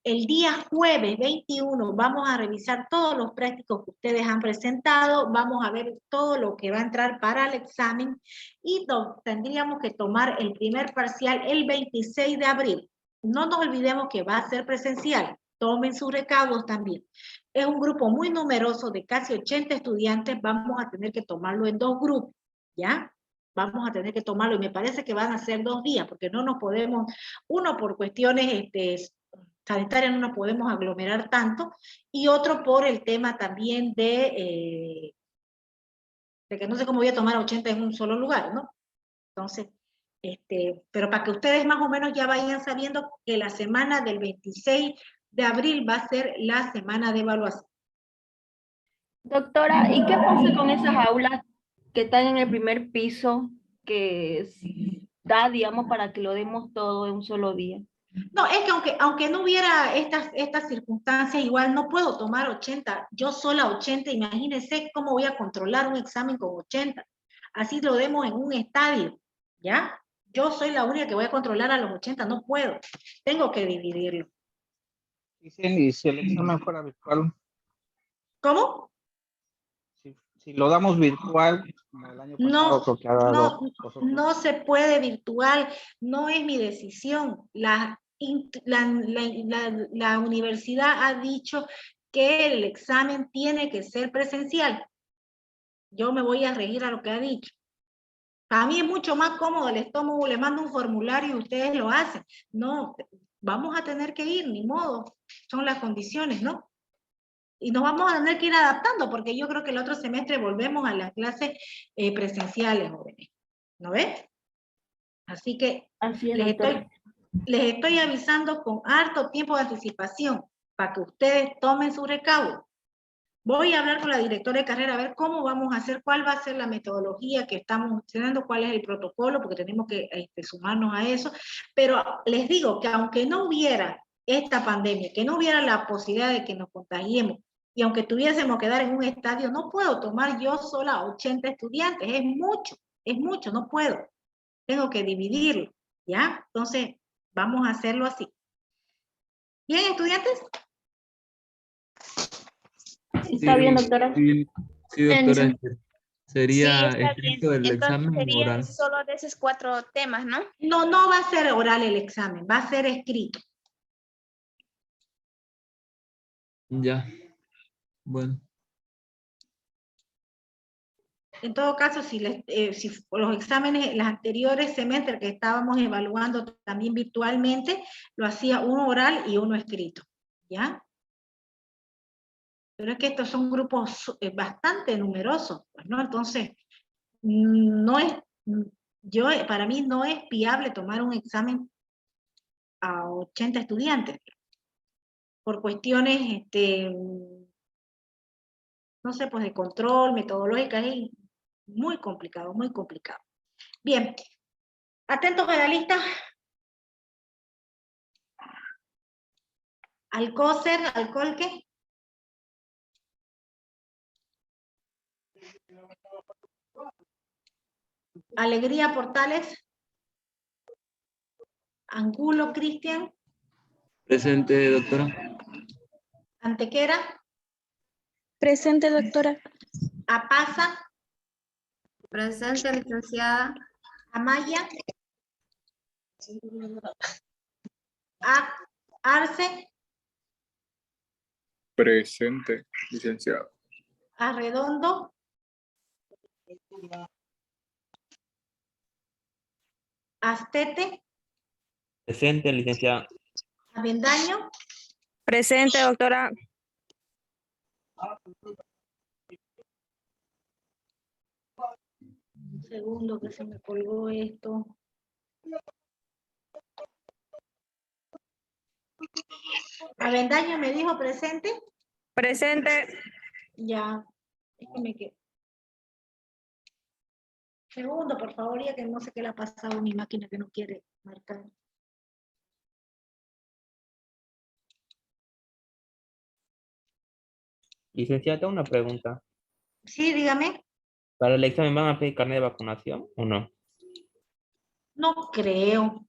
El día jueves 21 vamos a revisar todos los prácticos que ustedes han presentado, vamos a ver todo lo que va a entrar para el examen y tendríamos que tomar el primer parcial el 26 de abril. No nos olvidemos que va a ser presencial, tomen sus recaudos también. Es un grupo muy numeroso de casi 80 estudiantes, vamos a tener que tomarlo en 2 grupos, ¿ya? Vamos a tener que tomarlo y me parece que van a ser 2 días, porque no nos podemos, uno por cuestiones sanitarias no nos podemos aglomerar tanto, y otro por el tema también de que no sé cómo voy a tomar 80 en un solo lugar, ¿no? Entonces, pero para que ustedes más o menos ya vayan sabiendo que la semana del 26 de abril va a ser la semana de evaluación. Doctora, ¿y qué pasa con esas aulas que están en el primer piso que da, digamos, para que lo demos todo en un solo día? No, es que aunque no hubiera estas circunstancias, igual no puedo tomar 80, yo sola 80, imagínense cómo voy a controlar un examen con 80. Así lo demos en un estadio, ¿ya? Yo soy la única que voy a controlar a los 80, no puedo, tengo que dividirlo. ¿Y si el examen fuera virtual? ¿Cómo? Si lo damos virtual, como el año pasado, creo que ha dado no se puede virtual, no es mi decisión. La universidad ha dicho que el examen tiene que ser presencial. Yo me voy a regir a lo que ha dicho. Para mí es mucho más cómodo, les mando un formulario y ustedes lo hacen. No, vamos a tener que ir, ni modo, son las condiciones, ¿no? Y nos vamos a tener que ir adaptando, porque yo creo que el otro semestre volvemos a las clases presenciales, jóvenes. ¿No ves? Así que les estoy avisando con harto tiempo de anticipación para que ustedes tomen su recaudo. Voy a hablar con la directora de carrera a ver cómo vamos a hacer, cuál va a ser la metodología que estamos usando, cuál es el protocolo, porque tenemos que sumarnos a eso. Pero les digo que aunque no hubiera esta pandemia, que no hubiera la posibilidad de que nos contagiemos, y aunque tuviésemos que dar en un estadio, no puedo tomar yo sola 80 estudiantes, es mucho, no puedo. Tengo que dividirlo, ¿ya? Entonces, vamos a hacerlo así. ¿Bien, estudiantes? Está bien, doctora. Sí, doctora. Sería Sí, está escrito bien. el Entonces examen serían oral. solo de esos 4 temas, ¿no? No va a ser oral el examen, va a ser escrito. Ya. Bueno. En todo caso, si los exámenes, los anteriores semestres que estábamos evaluando también virtualmente, lo hacía uno oral y uno escrito, ¿ya? Pero es que estos son grupos bastante numerosos, pues, ¿no? Entonces, para mí no es viable tomar un examen a 80 estudiantes, por cuestiones, no sé, pues de control, metodológicas, es muy complicado, muy complicado. Bien, atentos a la lista. Alcócer, Alcolque. Alegría Portales. Angulo Cristian. Presente, doctora. Antequera. Presente, doctora. Apaza. Presente, licenciada. Amaya. Arce. Presente, licenciado. Arredondo. Astete. Presente, licenciada. Avendaño. Presente, doctora. Un segundo que se me colgó esto. Avendaño me dijo presente. Presente. Ya. Es que me quedé. Segundo, por favor, ya que no sé qué le ha pasado a mi máquina que no quiere marcar. Licenciada, tengo una pregunta. Sí, dígame. ¿Para el examen van a pedir carnet de vacunación o no? No creo.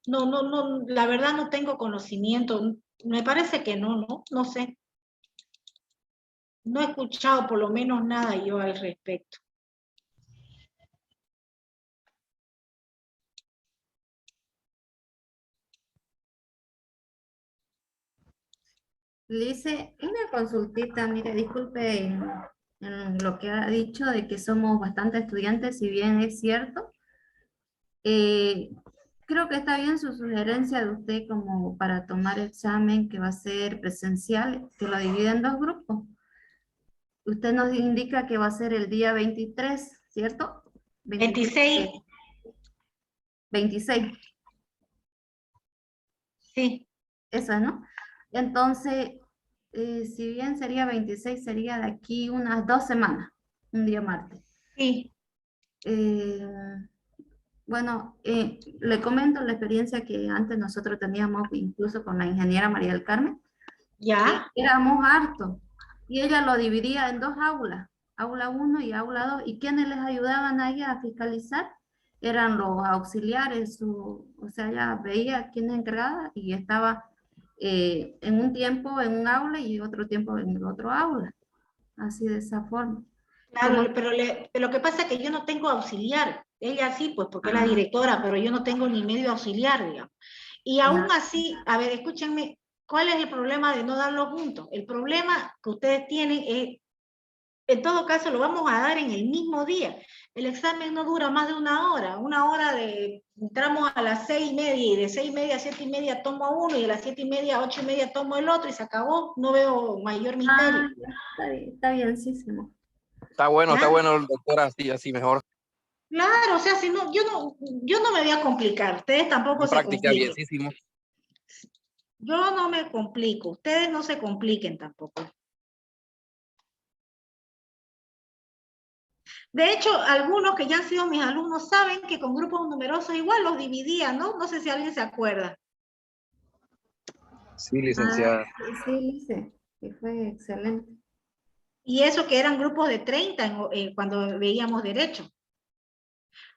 No, la verdad no tengo conocimiento. Me parece que no sé. No he escuchado por lo menos nada yo al respecto. Lice, una consultita, mire, disculpe en lo que ha dicho de que somos bastantes estudiantes, si bien es cierto. Creo que está bien su sugerencia de usted como para tomar examen que va a ser presencial, que lo divide en 2 grupos. Usted nos indica que va a ser el día 23, ¿cierto? 26. 26. Sí. Eso, ¿no? Entonces, si bien sería 26, sería de aquí unas 2 semanas, un día martes. Sí. Bueno, le comento la experiencia que antes nosotros teníamos, incluso con la ingeniera María del Carmen. Ya. Éramos hartos. Y ella lo dividía en 2 aulas, aula 1 y aula 2. ¿Y quienes les ayudaban a ella a fiscalizar? Eran los auxiliares, o sea, ella veía quién es encargada y estaba en un tiempo en un aula y otro tiempo en el otro aula. Así de esa forma. Claro, pero lo que pasa es que yo no tengo auxiliar. Ella sí, pues porque es la directora, pero yo no tengo ni medio auxiliar, digamos. Y aún así, a ver, escúchenme, ¿cuál es el problema de no darlo juntos? El problema que ustedes tienen es, en todo caso, lo vamos a dar en el mismo día. El examen no dura más de 1 hora entramos a las 6:30 y de 6:30 a 7:30 tomo uno y a las 7:30 a 8:30 tomo el otro y se acabó. No veo mayor misterio. Está bienísimo. Está bueno, doctora, así mejor. Claro, o sea, si no, yo no me voy a complicar, ustedes tampoco se Práctica compliquen. bienísimo. Yo no me complico, ustedes no se compliquen tampoco. De hecho, algunos que ya han sido mis alumnos saben que con grupos numerosos igual los dividía, ¿no? No sé si alguien se acuerda. Sí, licenciada. Sí, Lice, que fue excelente. Y eso que eran grupos de 30 cuando veíamos derecho.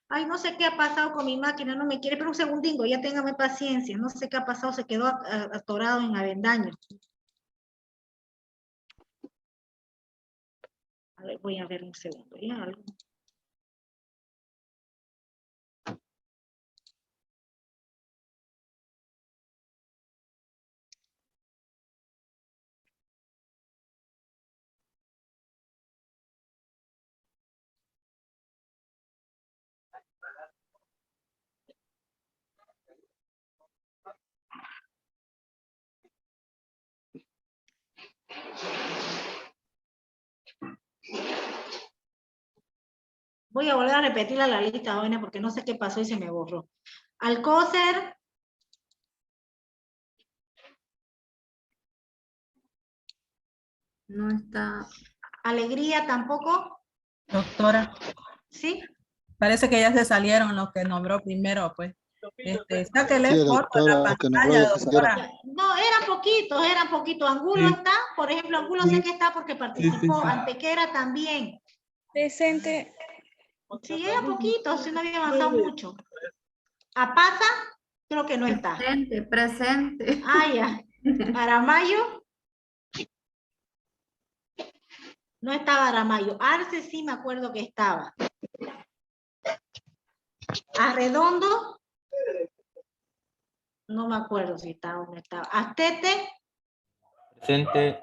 Ay, no sé qué ha pasado con mi máquina, no me quiere, pero un segundingo, ya téngame paciencia. No sé qué ha pasado, se quedó atorado en Avendaño. A ver, voy a ver un segundo, ¿ya? Algo. Voy a volver a repetir la lista, jóvenes, porque no sé qué pasó y se me borró. Alcócer. No está. Alegría tampoco. Doctora. ¿Sí? Parece que ya se salieron los que nombró primero, pues. Sáquele Sí, foto a la doctora, que pantalla, nombró, doctora. No, eran poquitos. Angulo está, por ejemplo, Angulo sé que está porque participó. Antequera también. Presente. Sí, era poquito, si no había avanzado mucho. Apaza, creo que no está. Presente. Ah, ya. Aramayo. No estaba Aramayo. Arce sí me acuerdo que estaba. Arredondo. No me acuerdo si estaba o no estaba. Astete. Presente.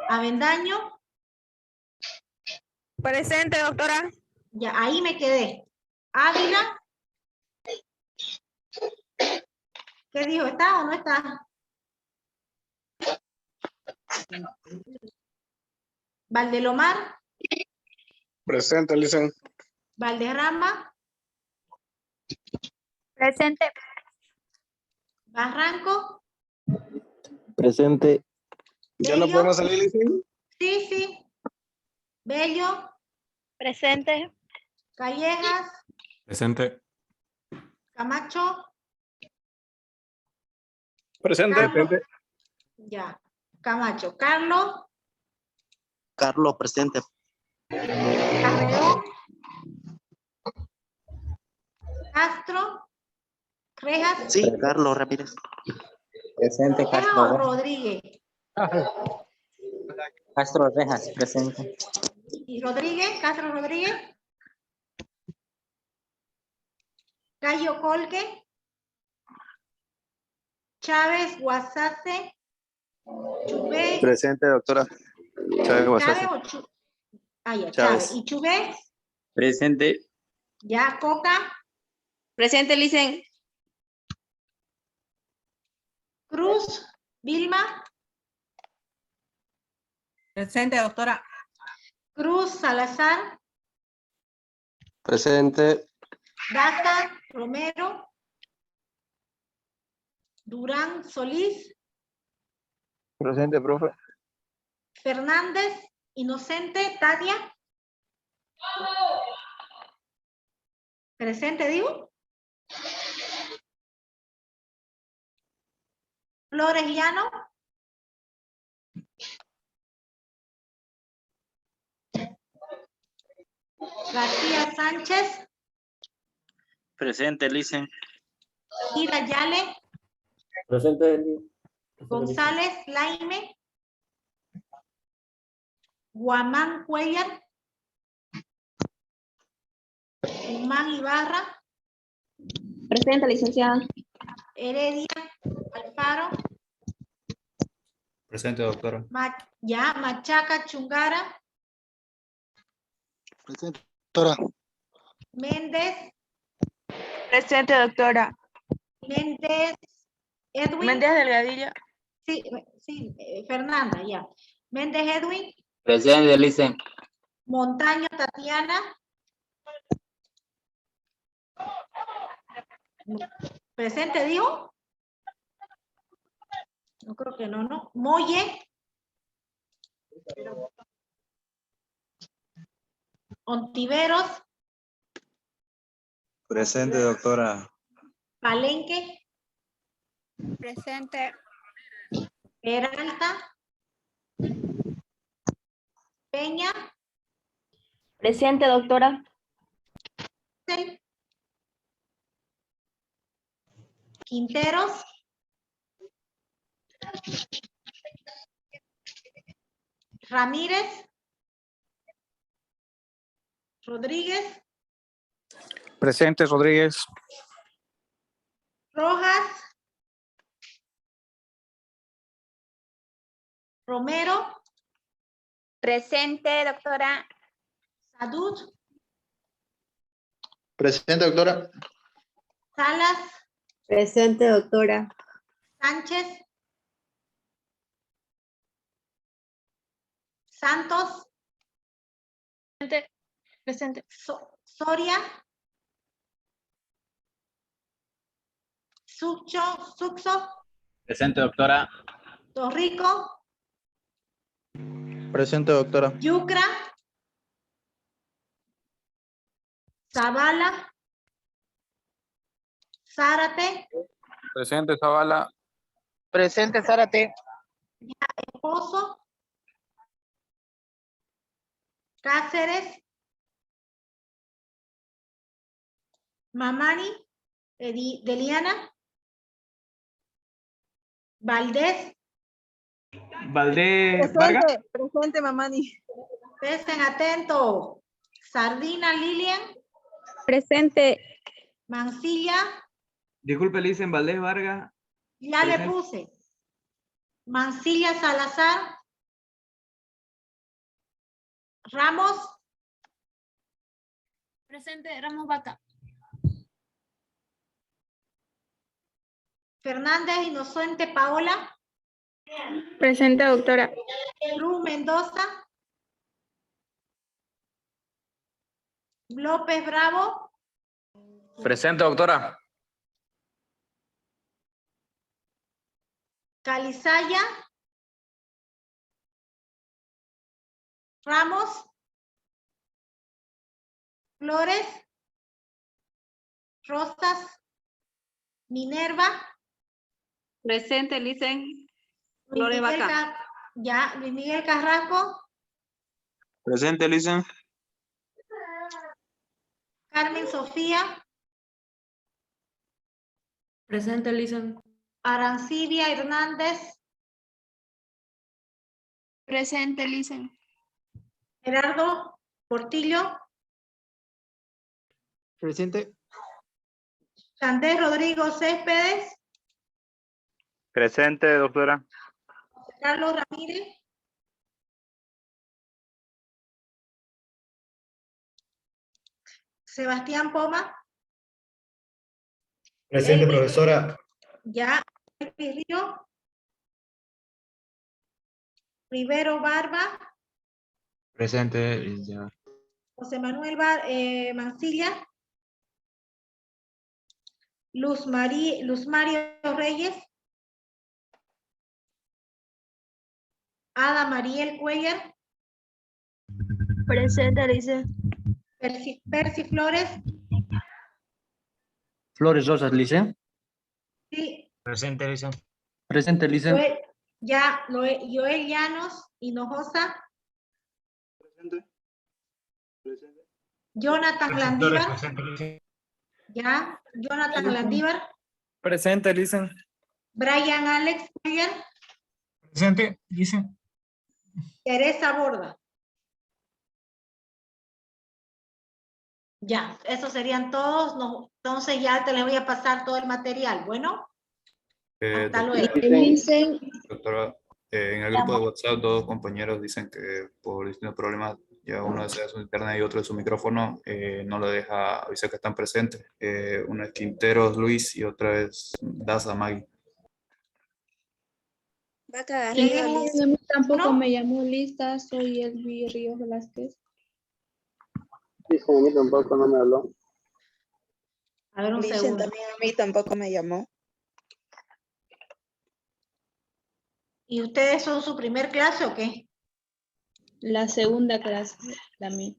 Avendaño. Presente, doctora. Ya, ahí me quedé. Ávila. ¿Qué dijo? ¿Está o no está? Valdelomar, Presente, Licen. Valderrama, Presente. Barranco, Presente. ¿Ya no Bello. podemos salir, Licen? Sí, sí. Bello, Presente. Callejas, Presente. Camacho, Presente. Carlos. Ya. Camacho, Carlos, Carlos, presente. Carreón, Castro, Rejas. Sí, Carlos Ramírez. Presente, Rejas Castro o Rejas. Rodríguez. Castro Rejas, presente. ¿Y Rodríguez? ¿Castro Rodríguez? Cayo Colque, Chávez Guasase, Chubé. Presente, doctora. Chávez Guasase. ¿Chávez o Chubé? Ah, ya, Chávez. Chávez. ¿Y Chubé? Presente. Ya, Coca, Presente, Licen. Cruz, Vilma, Presente, doctora. Cruz, Salazar, Presente. Daza, Romero, Durán, Solís, Presente, profe. Fernández, Inocente, Tania. Presente, digo. Flores Llano. García Sánchez, Presente, Licen. Ira Yale, Presente. González Laime, Guamán Cuellar, Guzmán Ibarra, Presente, licenciada. Heredia Alfaro, Presente, doctora. Machaca Chungara, Presente, doctora. Méndez, Presente, doctora. Méndez, Edwin. Méndez Delgadillo. Sí, sí, Fernanda, ya. Méndez Edwin, Presente, Licen. Montaño Tatiana. Presente, digo. No creo que no, ¿no? Molle. Ontiveros, Presente, doctora. Palenque, Presente. Peralta, Peña, Presente, doctora. Quinteros, Ramírez, Rodríguez, Presente, Rodríguez. Rojas, Romero, Presente, doctora. Sadut, Presente, doctora. Salas, Presente, doctora. Sánchez, Santos, Presente. Soria, Suxo, Presente, doctora. Torrico, Presente, doctora. Yucra, Zavala, Zárate, Presente, Zavala. Presente, Zárate. Esposo, Cáceres, Mamani, Deliana, Valdés, Valdés Vargas. Presente, Mamani. estén atentos, Sardina Lilian, Presente. Mancilla, Disculpe, le dicen Valdés Vargas. ya le Presente. puse, Mancilla Salazar, Ramos, Presente, Ramos Vaca. Fernández Inocente Paola. Presente, doctora. Cruz Mendoza. López Bravo. Presente, doctora. Calizaya. Ramos. Flores. Rosas. Minerva. Presente, Licen. Luis Flores Miguel Vaca. Ya, Luis Miguel Carrasco. Presente, Licen. Carmen Sofía. Presente, Lisen. Arancibia Hernández. Presente, Lisen. Gerardo Portillo. Presente. Candés Rodrigo Céspedes. Presente, doctora. Carlos Ramírez. Sebastián Poma. Presente, profesora. Ya. Elvis Río. Rivero Barba. Presente, ya. José Manuel Mancilla. Luz Mario Reyes. Ada Mariel Cuellar. Presente, Lisen. Percy Flores. Flores Rosas, Lisen. Sí. Presente, Lisen. Presente, Lisen. Joel Llanos Hinojosa. Jonathan Landívar. Ya. Jonathan Landívar. Presente, Lisen. Brian Alex Cuellar. Presente, Lisen. Teresa Borda. Ya, esos serían todos. No, entonces ya te les voy a pasar todo el material. Bueno, hasta luego. Doctora, en el grupo de WhatsApp, dos compañeros dicen que por distintos problemas, ya uno desea su internet y otro de su micrófono, no lo deja avisar que están presentes. Uno es Quinteros Luis y otra es Daza Maggie. A mí tampoco me llamó lista, soy Elvi Ríos Velázquez. Sí, a mí tampoco no me habló. A ver, un Dicen segundo. también a mí tampoco me llamó. ¿Y ustedes son su primer clase o qué? La segunda clase, la mía.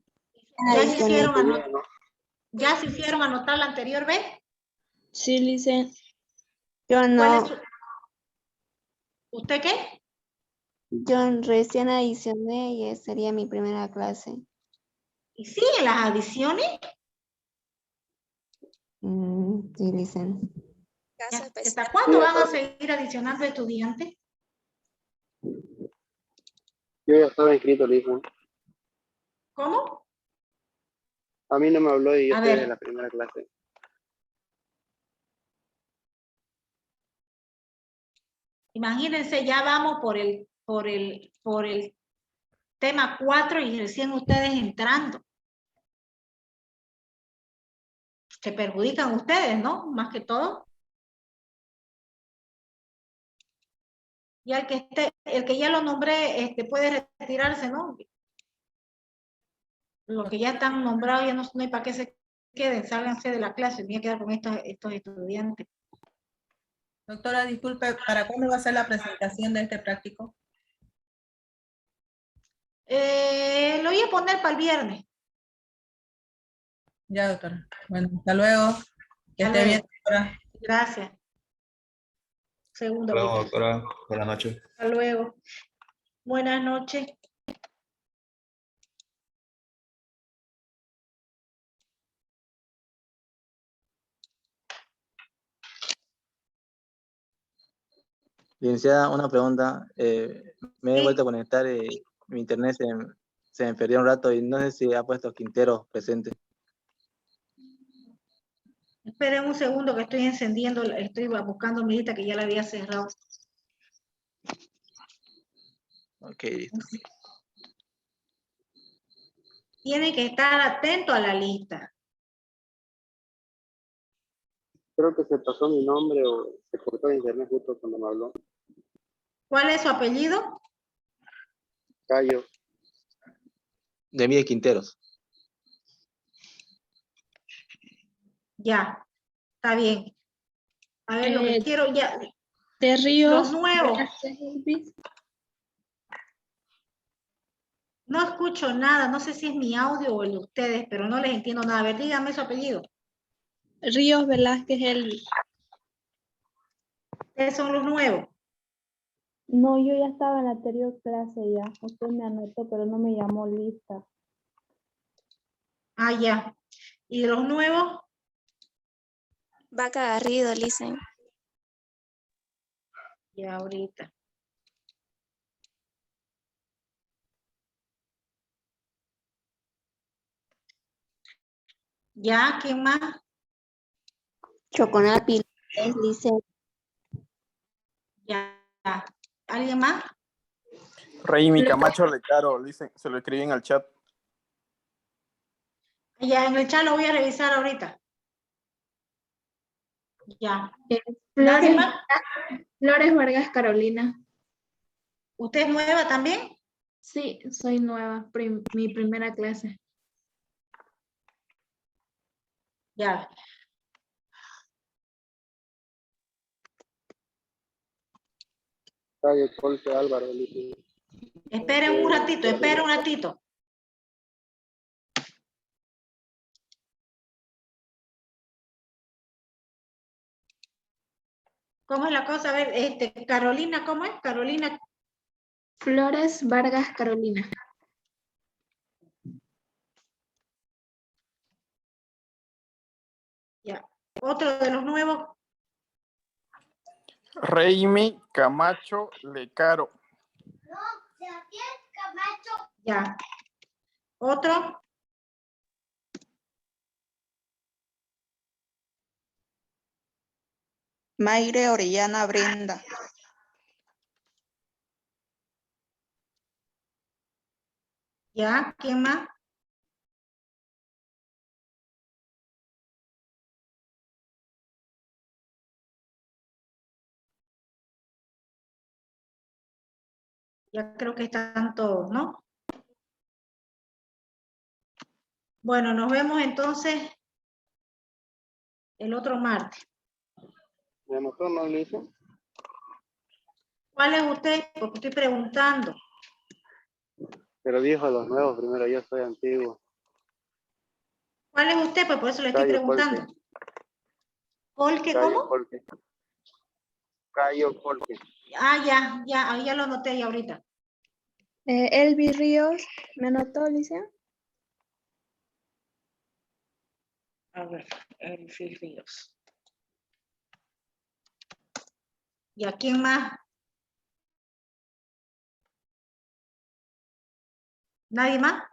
¿Ya se hicieron anotar la anterior vez? Sí, Lice. Yo no. ¿Cuál es ¿Usted qué? Yo recién adicioné y sería mi primera clase. ¿Y siguen las adiciones? Sí, Licen. ¿Hasta cuándo van a seguir adicionando estudiantes? Yo ya estaba inscrito, Lisa. ¿Cómo? A mí no me habló y yo A estoy ver. en la primera clase. Imagínense, ya vamos por el tema 4 y recién ustedes entrando. Se perjudican ustedes, ¿no? Más que todo. Y el que ya lo nombré, puede retirarse, ¿no? Los que ya están nombrados ya no hay para qué se queden, sálganse de la clase, voy a quedar con estos estudiantes. Doctora, disculpe, ¿para cuándo va a ser la presentación de este práctico? Lo voy a poner para el viernes. Ya, doctora. Bueno, hasta luego. Que esté bien, doctora. Gracias. Segundo. Hola, doctora. Buenas noches. Hasta luego. Buenas noches. Licenciada, una pregunta. Me he vuelto a conectar y mi internet se me perdió un rato y no sé si ha puesto Quinteros presente. Esperen un segundo que estoy encendiendo, estoy buscando mi lista que ya la había cerrado. Ok, listo. Tienen que estar atentos a la lista. Creo que se pasó mi nombre o se cortó el internet justo cuando me habló. ¿Cuál es su apellido? Cayo. De Miguel Quinteros. Ya, está bien. A ver, lo que quiero ya. De Ríos. Los nuevos. No escucho nada, no sé si es mi audio o el de ustedes, pero no les entiendo nada. A ver, dígame su apellido. Ríos Velázquez Elvis. ¿Ustedes son los nuevos? No, yo ya estaba en la anterior clase ya. Usted me anotó, pero no me llamó lista. Ah, ya. ¿Y de los nuevos? Vaca Garrido, Lisen. Ya, ahorita. Ya, ¿quién más? Choconapi, Lisen. Ya. ¿Alguien más? Raimi Camacho Lecaro, dicen, se lo escribí en el chat. Ya, en el chat lo voy a revisar ahorita. Ya. Flores, más? Flores Vargas Carolina. ¿Usted es nueva también? Sí, soy nueva, mi primera clase. Ya. Cayo Colce Álvaro. Lice. Esperen un ratito, esperen un ratito. ¿Cómo es la cosa? A ver, Carolina, ¿cómo es? Carolina. Flores Vargas Carolina. Ya. Otro de los nuevos. Raimi Camacho Lecaro. Ya. Otro. Mayre Orellana Brenda. Ya, ¿quién más? Ya creo que están todos, ¿no? Bueno, nos vemos entonces el otro martes. ¿Me anotó, no, Lice? ¿Cuál es usted? Porque estoy preguntando. Pero dijo los nuevos primero, yo soy antiguo. ¿Cuál es usted? Pues por eso le estoy preguntando. ¿Colque cómo? Colque. Cayo Colque. Ah, ya lo anoté ya ahorita. Elvi Ríos, ¿me anotó, Alicia? A ver, Elvi Ríos. ¿Y a quién más? ¿Nadie más?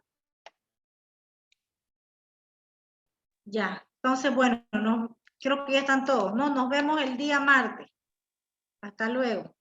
Ya, entonces, bueno, creo que ya están todos, ¿no? Nos vemos el día martes. Hasta luego.